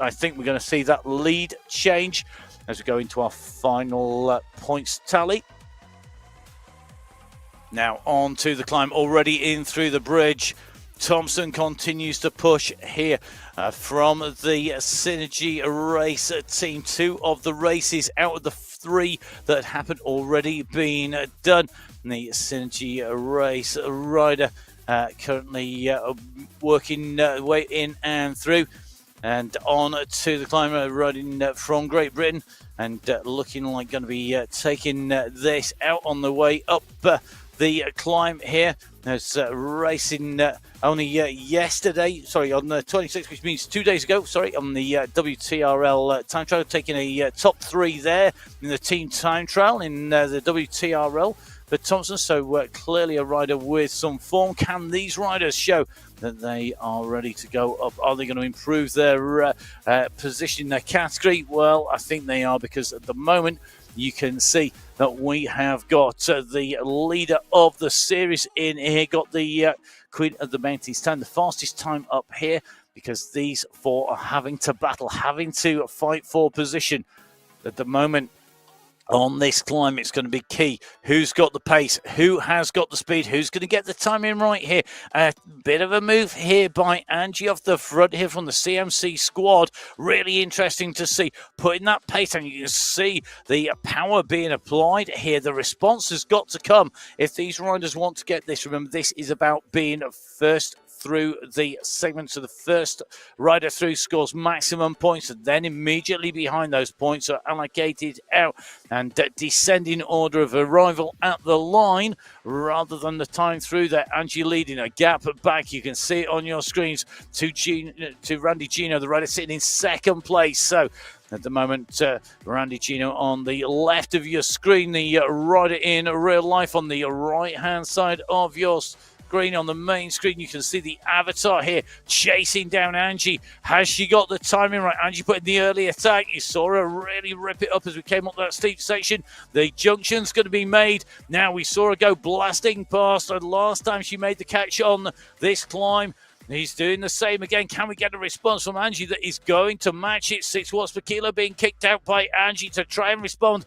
I think we're going to see that lead change as we go into our final points tally. Now on to the climb, already in through the bridge. Thompson continues to push here from the Synergy race team. 2 of the races out of the 3 that happened already been done. And the Synergy race rider currently working way in and through. And on to the climber riding from Great Britain and looking like going to be taking this out on the way up the climb here. There's racing only yesterday, on the 26th, which means 2 days ago, on the WTRL time trial, taking a top 3 there in the team time trial in the WTRL for Thompson. So clearly a rider with some form. Can these riders show that they are ready to go up? Are they going to improve their position in their category? Well, I think they are, because at the moment you can see that we have got the leader of the series in here, got the Queen of the Mountains time, the fastest time up here, because these 4 are having to battle, having to fight for position. At the moment on this climb, it's going to be key. Who's got the pace? Who has got the speed? Who's going to get the timing right here? A bit of a move here by Angie off the front here from the CMC squad. Really interesting to see. Putting that pace, and you can see the power being applied here. The response has got to come if these riders want to get this. Remember, this is about being first through the segment. So the first rider through scores maximum points, and then immediately behind those points are allocated out, and descending order of arrival at the line rather than the time through there. Angie leading, a gap back. You can see it on your screens to Randy Gino, the rider sitting in 2nd place. So at the moment, Randy Gino on the left of your screen, the rider in real life on the right-hand side of your screen. On the main screen, you can see the avatar here chasing down Angie. Has she got the timing right? Angie put in the early attack. You saw her really rip it up as we came up that steep section. The junction's going to be made. Now we saw her go blasting past, and last time she made the catch on this climb. He's doing the same again. Can we get a response from Angie that is going to match it? 6 watts per kilo being kicked out by Angie to try and respond.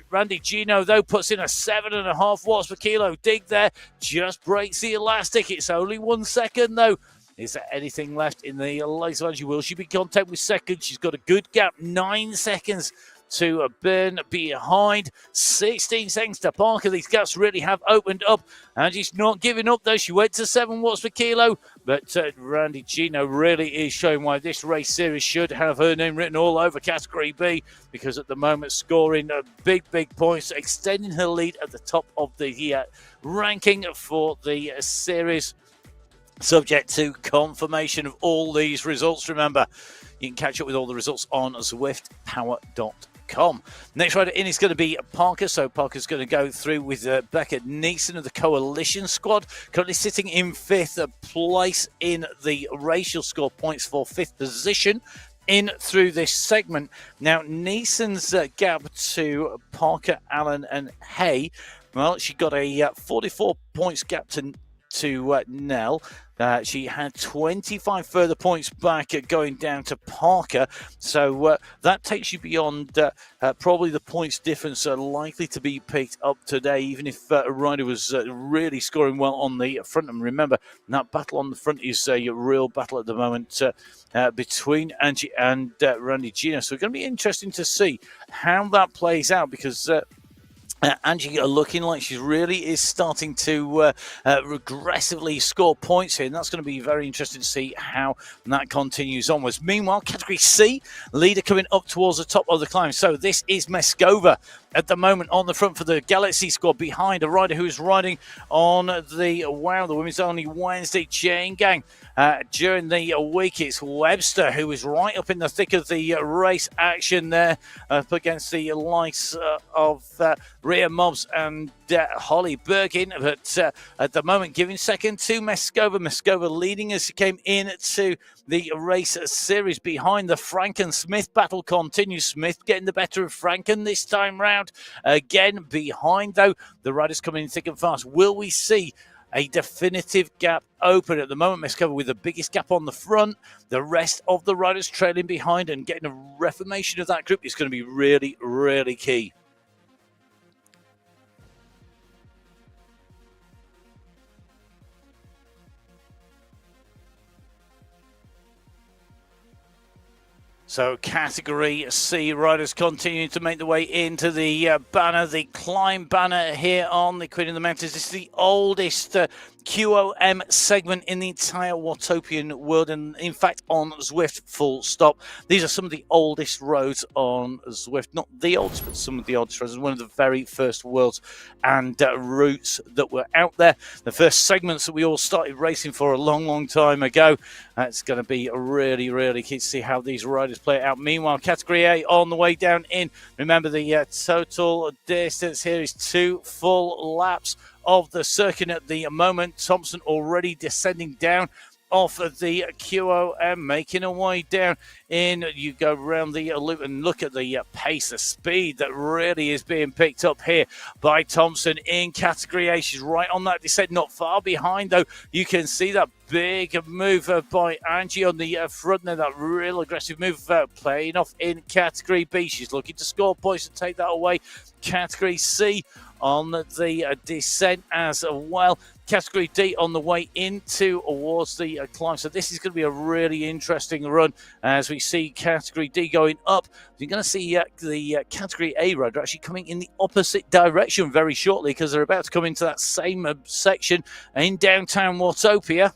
Randy Gino, though, puts in a 7.5 watts per kilo dig there. Just breaks the elastic. It's only 1 second, though. Is there anything left in the legs of Angie? Will she be content with second? She's got a good gap. 9 seconds to burn behind. 16 seconds to Parker. These gaps really have opened up. Angie's not giving up, though. She went to 7 watts per kilo. But Randy Gino really is showing why this race series should have her name written all over Category B, because at the moment scoring big points, extending her lead at the top of the ranking for the series, subject to confirmation of all these results. Remember, you can catch up with all the results on zwiftpower.com. Next rider in is going to be Parker. So Parker's going to go through with Becca Neeson of the Coalition squad, currently sitting in 5th place in the race. She'll score points for 5th position in through this segment. Now, Neeson's gap to Parker, Allen and Hay, well, she got a 44 points gap to Nell. She had 25 further points back going down to Parker. So that takes you beyond probably the points difference are likely to be picked up today, even if a rider was really scoring well on the front. And remember, that battle on the front is a real battle at the moment between Angie and Randy Gino. So it's going to be interesting to see how that plays out, because Angie looking like she really is starting to regressively score points here, and that's going to be very interesting to see how that continues onwards. Meanwhile, Category C, leader coming up towards the top of the climb. So this is Meskova at the moment on the front for the Galaxy squad, behind a rider who's riding on the Women's Only Wednesday chain gang. During the week, it's Webster who is right up in the thick of the race action there, up against the likes of Rhea Mobbs and Holly Bergin, but at the moment giving second to Meskova. Meskova leading as she came into the race series behind the Franken. Smith battle continues. Smith getting the better of Franken this time round. Again, behind though, the riders coming in thick and fast. Will we see a definitive gap open? At the moment, Meskova with the biggest gap on the front, the rest of the riders trailing behind, and getting a reformation of that group is going to be really, really key. So Category C riders continuing to make the way into the banner, the climb banner here on the Queen of the Mountains. This is the oldest QOM segment in the entire Watopian world, and in fact on Zwift, full stop. These are some of the oldest roads on Zwift, not the oldest, but some of the oldest roads, one of the very first worlds and routes that were out there. The first segments that we all started racing for a long, long time ago. It's going to be really, really key to see how these riders play it out. Meanwhile, Category A on the way down in. Remember, the total distance here is 2 full laps of the circuit at the moment. Thompson already descending down off of the QOM, making a way down in. You go around the loop and look at the pace, the speed that really is being picked up here by Thompson in Category A. She's right on that descent, not far behind though. You can see that big move by Angie on the front there, that real aggressive move playing off in Category B. She's looking to score points and take that away. Category C on the descent as well. Category D on the way into towards the climb. So this is going to be a really interesting run as we see Category D going up. You're going to see the Category A rider actually coming in the opposite direction very shortly, because they're about to come into that same section in downtown Watopia.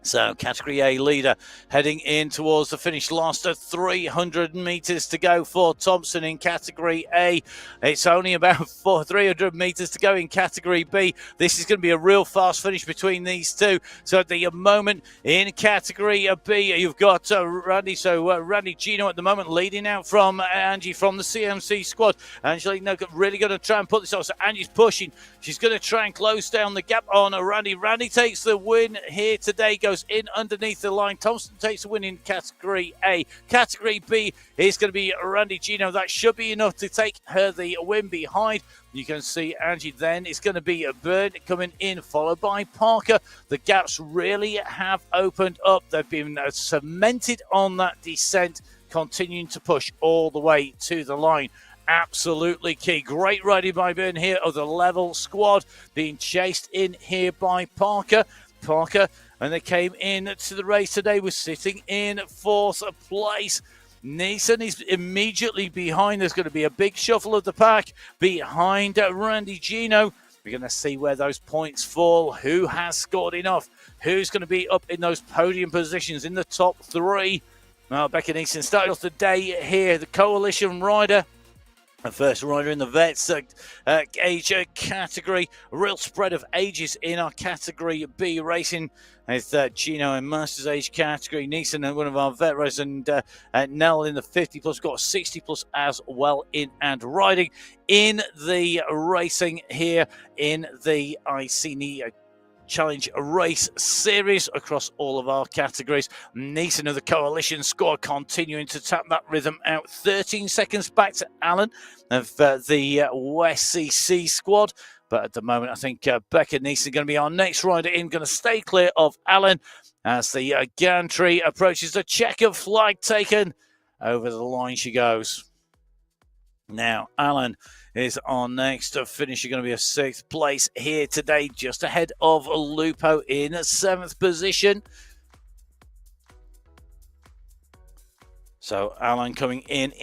So Category A leader heading in towards the finish. Last 300 meters to go for Thompson in Category A. It's only about 300 meters to go in Category B. This is going to be a real fast finish between these two. So at the moment in Category B, you've got Randy. So Randy Gino at the moment leading out from Angie from the CMC squad. Angelina really going to try and put this on. So Angie's pushing. She's going to try and close down the gap on Randy. Randy takes the win here today, goes in underneath the line. Thompson takes the win in Category A. Category B is going to be Randy Gino. That should be enough to take her the win behind. You can see Angie then. It's going to be a Bird coming in, followed by Parker. The gaps really have opened up. They've been cemented on that descent, continuing to push all the way to the line. Absolutely key. Great riding by Byrne here of the level squad, being chased in here by Parker. Parker, when they came in to the race today, was sitting in fourth place. Neeson is immediately behind. There's going to be a big shuffle of the pack behind Randy Gino. We're going to see where those points fall. Who has scored enough? Who's going to be up in those podium positions in the top three? Well, Becca Neeson started off the day here, the coalition rider. The first rider in the vets age category. A real spread of ages in our Category B racing. With Gino in Masters age category. Neeson and one of our vet riders, and Nell in the 50 plus. Got 60 plus as well in and riding in the racing here in the Iceni Challenge Race Series across all of our categories. Neeson of the Coalition squad continuing to tap that rhythm out. 13 seconds back to Alan of the West CC squad. But at the moment, I think Becca Neeson going to be our next rider in, going to stay clear of Alan as the gantry approaches the checker flag taken. Over the line she goes. Now, Alan is on next to finish. You're going to be a 6th place here today, just ahead of Lupo in 7th position. So Alan coming in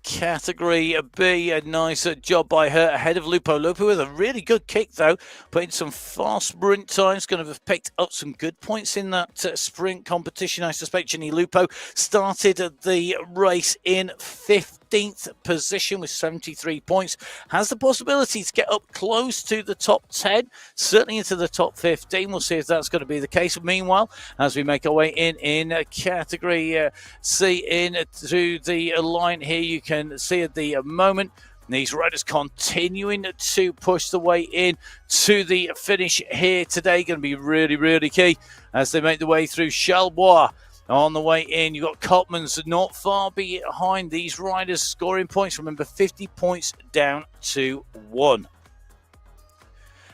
category B. A nice job by her ahead of Lupo. Lupo with a really good kick, though, putting some fast sprint times. Going to have picked up some good points in that sprint competition, I suspect. Jenny Lupo started the race in 15th position with 73 points. Has the possibility to get up close to the top 10, certainly into the top 15. We'll see if that's going to be the case. Meanwhile, as we make our way in category C in to the line here, you can see at the moment these riders continuing to push the way in to the finish here today. Going to be really, really key as they make the way through Charleroi. On the way in, you've got Copman's not far behind these riders scoring points. Remember, 50 points down to 1.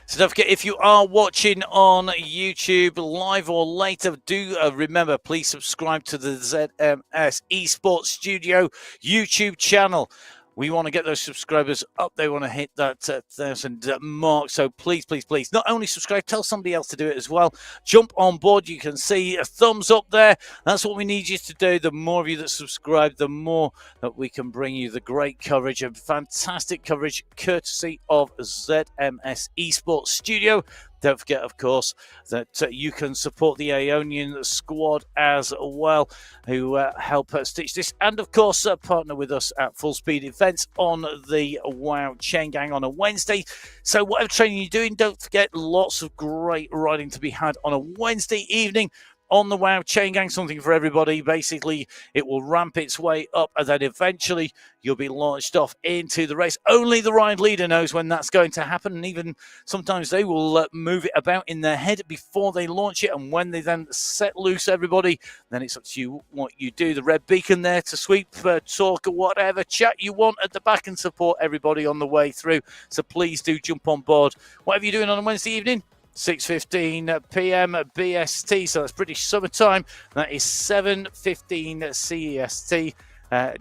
So don't forget, if you are watching on YouTube live or later, do remember, please subscribe to the ZMS Esports Studio YouTube channel. We want to get those subscribers up. They want to hit that 1,000 mark. So please, please, please, not only subscribe, tell somebody else to do it as well. Jump on board. You can see a thumbs up there. That's what we need you to do. The more of you that subscribe, the more that we can bring you the great coverage and fantastic coverage courtesy of ZMS Esports Studio. Don't forget, of course, that you can support the Aeonian squad as well, who help stitch this. And, of course, partner with us at Full Speed Events on the WoW Chain Gang on a Wednesday. So whatever training you're doing, don't forget, lots of great riding to be had on a Wednesday evening on the WoW Chain Gang, something for everybody. Basically, it will ramp its way up, and then eventually you'll be launched off into the race. Only the ride leader knows when that's going to happen, and even sometimes they will move it about in their head before they launch it, and when they then set loose everybody, then it's up to you what you do. The red beacon there to sweep, talk, or whatever chat you want at the back and support everybody on the way through. So please do jump on board. Whatever you're doing on a Wednesday evening, 6:15 p.m. BST, so that's British summertime. That is 7:15 CEST.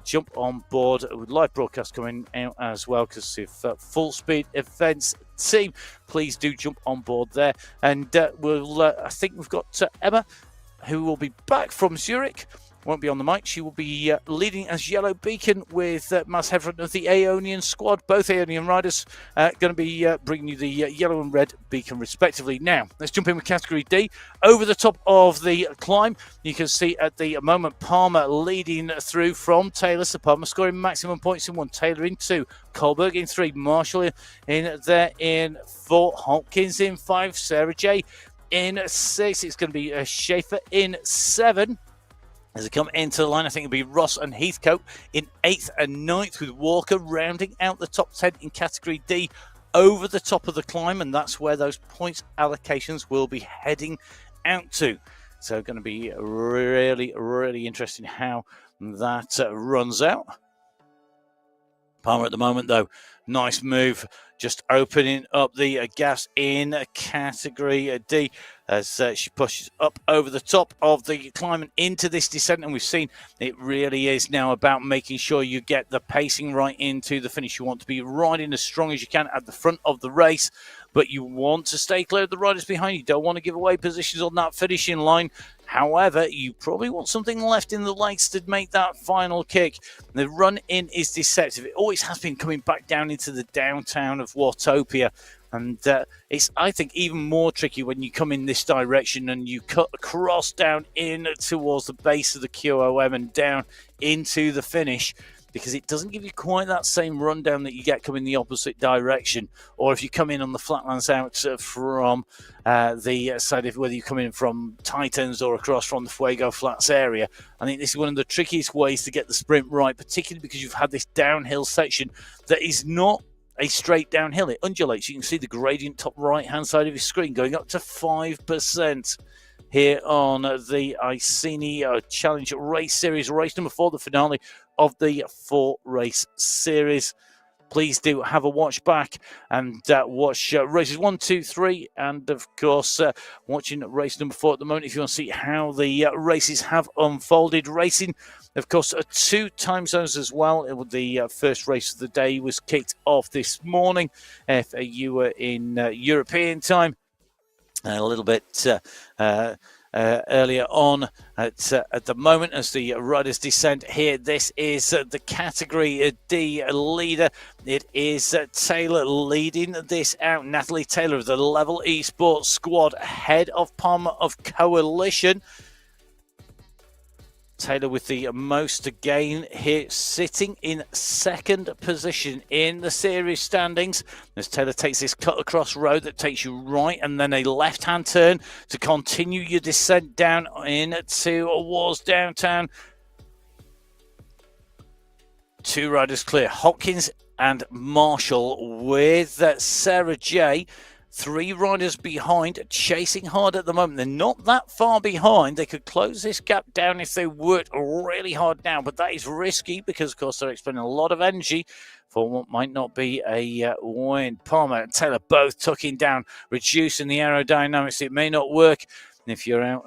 Jump on board with live broadcast coming out as well, because if Full Speed Events team, please do jump on board there. And I think we've got Emma, who will be back from Zurich. Won't be on the mic. She will be leading as Yellow Beacon with Mas Hevron of the Aeonian squad. Both Aeonian riders going to be bringing you the yellow and red beacon respectively. Now, let's jump in with category D. Over the top of the climb, you can see at the moment Palmer leading through from Taylor. So Palmer scoring maximum points in 1, Taylor in 2, Kohlberg in 3, Marshall in there in 4, Hopkins in 5, Sarah J in 6. It's going to be Schaefer in 7. As they come into the line, I think it'll be Ross and Heathcote in 8th and 9th, with Walker rounding out the top 10 in category D over the top of the climb, and that's where those points allocations will be heading out to. So going to be really, really interesting how that runs out. Palmer at the moment, though, nice move, just opening up the gas in category D as she pushes up over the top of the climb and into this descent. And we've seen it really is now about making sure you get the pacing right into the finish. You want to be riding as strong as you can at the front of the race, but you want to stay clear of the riders behind you. You don't want to give away positions on that finishing line. However, you probably want something left in the legs to make that final kick. The run in is deceptive. It always has been, coming back down into the downtown of Watopia. And it's, I think, even more tricky when you come in this direction and you cut across down in towards the base of the QOM and down into the finish, because it doesn't give you quite that same rundown that you get coming the opposite direction. Or if you come in on the flatlands out from the side of whether you come in from Titans or across from the Fuego Flats area. I think this is one of the trickiest ways to get the sprint right, particularly because you've had this downhill section that is not a straight downhill. It undulates. You can see the gradient top right-hand side of your screen going up to 5%. Here on the Iceni Challenge Race Series, race number 4, the finale of the 4-race series. Please do have a watch back and watch races 1, 2, 3, and of course watching race number 4 at the moment if you want to see how the races have unfolded. Racing, of course, 2 time zones as well. The first race of the day was kicked off this morning. If you were in European time, a little bit earlier on. At the moment, as the riders descend here, this is the Category D leader. It is Taylor leading this out. Natalie Taylor of the Level Esports squad ahead of Palmer of Coalition. Taylor with the most to gain here, sitting in second position in the series standings as Taylor takes this cut across road that takes you right and then a left-hand turn to continue your descent down towards downtown. 2 riders clear, Hopkins and Marshall, with Sarah J. 3 riders behind, chasing hard at the moment. They're not that far behind. They could close this gap down if they worked really hard now, but that is risky because, of course, they're expending a lot of energy for what might not be a win. Palmer and Taylor both tucking down, reducing the aerodynamics. It may not work if you're out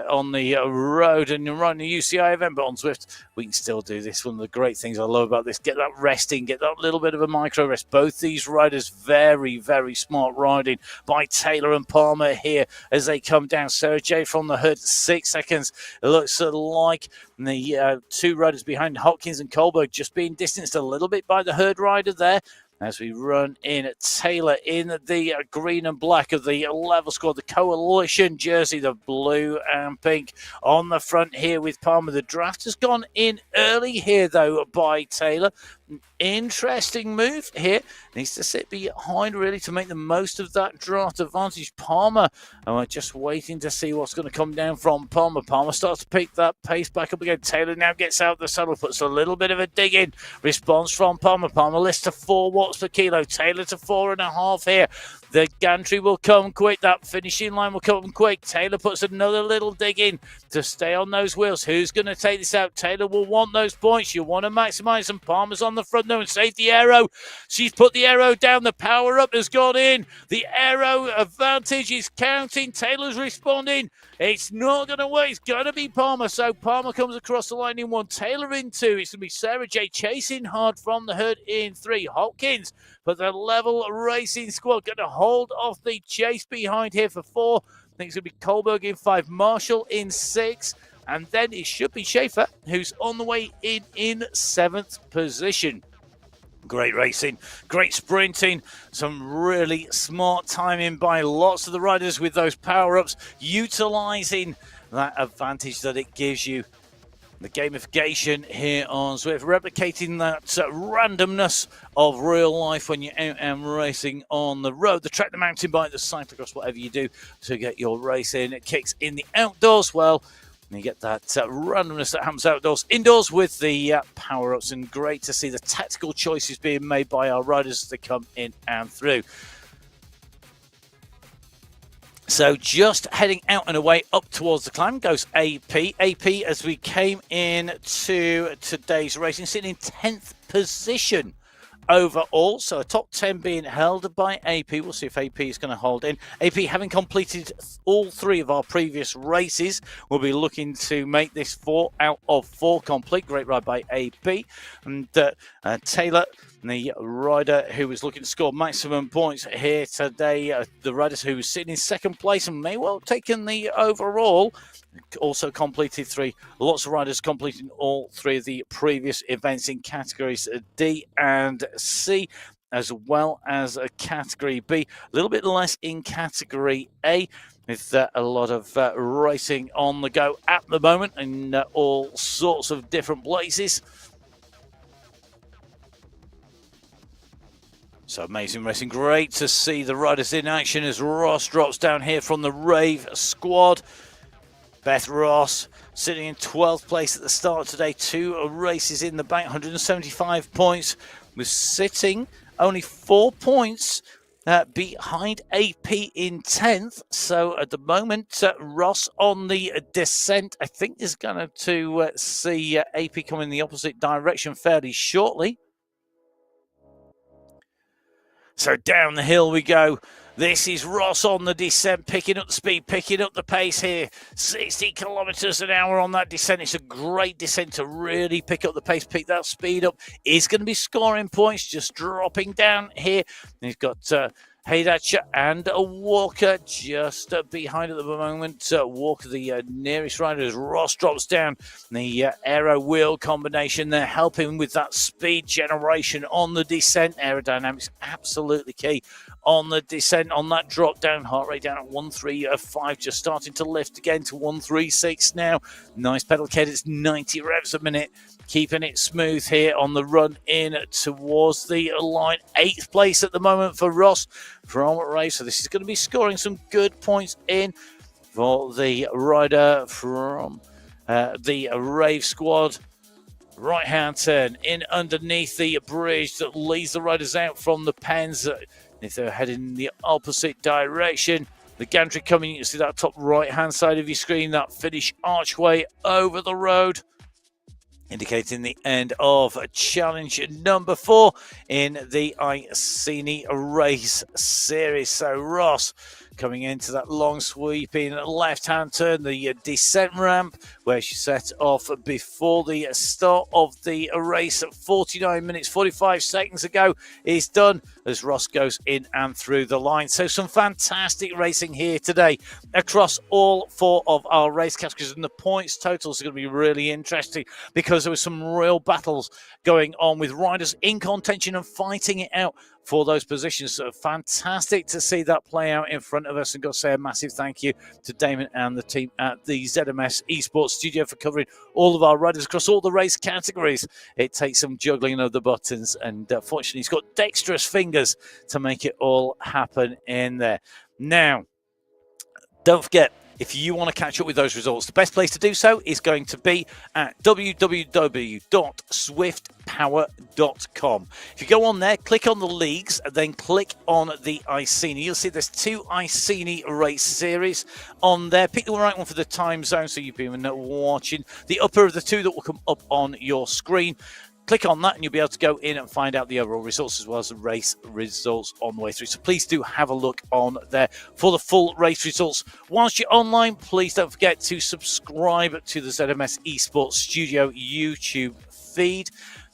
on the road and you're running a UCI event, but on Zwift, we can still do this. One of the great things I love about this, get that resting, get that little bit of a micro rest. Both these riders, very, very smart riding by Taylor and Palmer here as they come down. Sarah J from the hood, 6 seconds. It looks like the 2 riders behind, Hopkins and Kohlberg, just being distanced a little bit by the herd rider there. As we run in Taylor in the green and black of the Level squad, the Coalition jersey, the blue and pink on the front here with Palmer. The draft has gone in early here, though, by Taylor. Interesting move here. Needs to sit behind, really, to make the most of that draft advantage. Palmer, and we're just waiting to see what's going to come down from Palmer. Palmer starts to pick that pace back up again. Taylor now gets out the saddle, puts a little bit of a dig in. Response from Palmer. Palmer lifts to 4 watts per kilo. Taylor to 4.5 here. The gantry will come quick. That finishing line will come quick. Taylor puts another little dig in to stay on those wheels. Who's going to take this out? Taylor will want those points. You want to maximize them. Palmer's on the front now and safety aero. She's put the aero down. The power up has gone in. The aero advantage is counting. Taylor's responding. It's not going to work. It's going to be Palmer. So Palmer comes across the line in 1. Taylor in 2. It's going to be Sarah J chasing hard from the herd in 3. Hopkins, but the Level Racing squad going to hold off the chase behind here for 4. I think it's going to be Kohlberg in 5. Marshall in 6. And then it should be Schaefer, who's on the way in 7th position. Great racing, great sprinting, some really smart timing by lots of the riders with those power-ups, utilising that advantage that it gives you. The gamification here on Zwift, replicating that randomness of real life when you're out and racing on the road, the track, the mountain bike, the cyclocross, whatever you do to get your race in. It kicks in the outdoors well. And you get that randomness that happens outdoors. Indoors with the power-ups, and great to see the tactical choices being made by our riders as they come in and through. So just heading out and away up towards the climb goes AP. AP, as we came in to today's racing, sitting in 10th position overall, so a top 10 being held by AP. We'll see if AP is going to hold in. AP, having completed all 3 of our previous races, will be looking to make this 4 out of 4 complete. Great ride by AP. And Taylor, the rider who was looking to score maximum points here today, the riders who was sitting in 2nd place and may well have taken the overall, also completed 3. Lots of riders completing all 3 of the previous events in categories D and C, as well as a category B. A little bit less in category A, with a lot of racing on the go at the moment in all sorts of different places. So amazing racing. Great to see the riders in action as Ross drops down here from the Rave squad. Beth Ross sitting in 12th place at the start today. 2 races in the bank, 175 points. We're sitting only 4 points behind AP in 10th. So at the moment, Ross on the descent, I think is going to see AP come in the opposite direction fairly shortly. So down the hill we go. This is Ross on the descent, picking up the speed, picking up the pace here. 60 kilometers an hour on that descent. It's a great descent to really pick up the pace, pick that speed up. Is going to be scoring points, just dropping down here. And he's got Haydacher and Walker just behind at the moment. Walker, the nearest rider, as Ross drops down. The aero wheel combination there, helping with that speed generation on the descent. Aerodynamics absolutely key on the descent, on that drop down. Heart rate down at 135, just starting to lift again to 136 now. Nice pedal cadence, 90 revs a minute. Keeping it smooth here on the run in towards the line. 8th place at the moment for Ross from Rave. So this is going to be scoring some good points in for the rider from the Rave squad. Right-hand turn in underneath the bridge that leads the riders out from the pens. If they're heading in the opposite direction, the gantry coming, you see that top right-hand side of your screen, that finish archway over the road, indicating the end of challenge number 4 in the Iceni Race Series. So Ross coming into that long sweeping left-hand turn, the descent ramp, where she set off before the start of the race at 49 minutes, 45 seconds ago, is done as Ross goes in and through the line. So some fantastic racing here today across all 4 of our race categories, and the points totals are going to be really interesting because there were some real battles going on with riders in contention and fighting it out for those positions. So fantastic to see that play out in front of us, and got to say a massive thank you to Damon and the team at the ZMS Esports studio for covering all of our riders across all the race categories. It takes some juggling of the buttons, and fortunately he's got dexterous fingers to make it all happen in there. Now, don't forget, if you want to catch up with those results, the best place to do so is going to be at www.zwiftpower.com. If you go on there, click on the leagues, and then click on the Iceni. You'll see there's 2 Iceni Race Series on there. Pick the right one for the time zone so you've been watching. The upper of the 2 that will come up on your screen. Click on that and you'll be able to go in and find out the overall results as well as the race results on the way through. So please do have a look on there for the full race results. Whilst you're online, please don't forget to subscribe to the ZMS Esports Studio YouTube feed.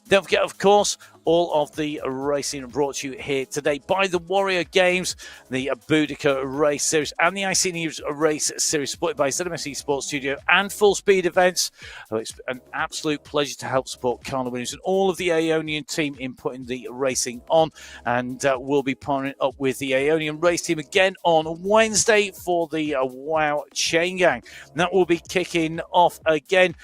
Don't forget, of course, all of the racing brought to you here today by the Warrior Games, the Boudica Race Series, and the Iceni Race Series, supported by ZMS Esports Studio and Full Speed Events. It's an absolute pleasure to help support Carla Williams and all of the Aeonian team in putting the racing on. And we'll be partnering up with the Aeonian race team again on Wednesday for the WOW Chain Gang. And that will be kicking off again.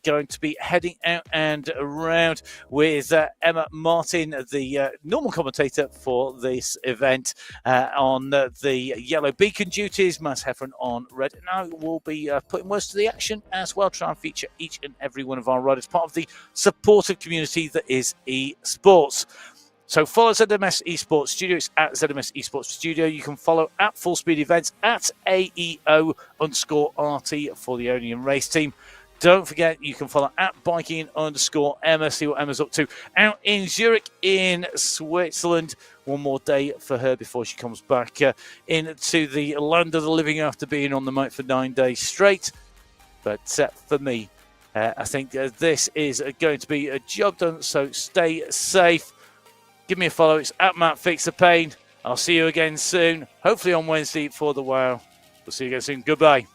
Going to be heading out and around with Emma Martin, the normal commentator for this event, on the yellow beacon duties, Mass Heffron on red. And I will be putting words to the action as well, try and feature each and every one of our riders, part of the supportive community that is eSports. So follow ZMS Esports Studio. It's at ZMS Esports Studio. You can follow at Full Speed Events at AEO_RT for the Aeonian race team. Don't forget, you can follow at biking_Emma, see what Emma's up to out in Zurich in Switzerland. One more day for her before she comes back into the land of the living after being on the mic for 9 days straight. But for me, I think this is going to be a job done, so stay safe. Give me a follow. It's at Matt Fix the Pain. I'll see you again soon, hopefully on Wednesday for the WOW. We'll see you again soon. Goodbye.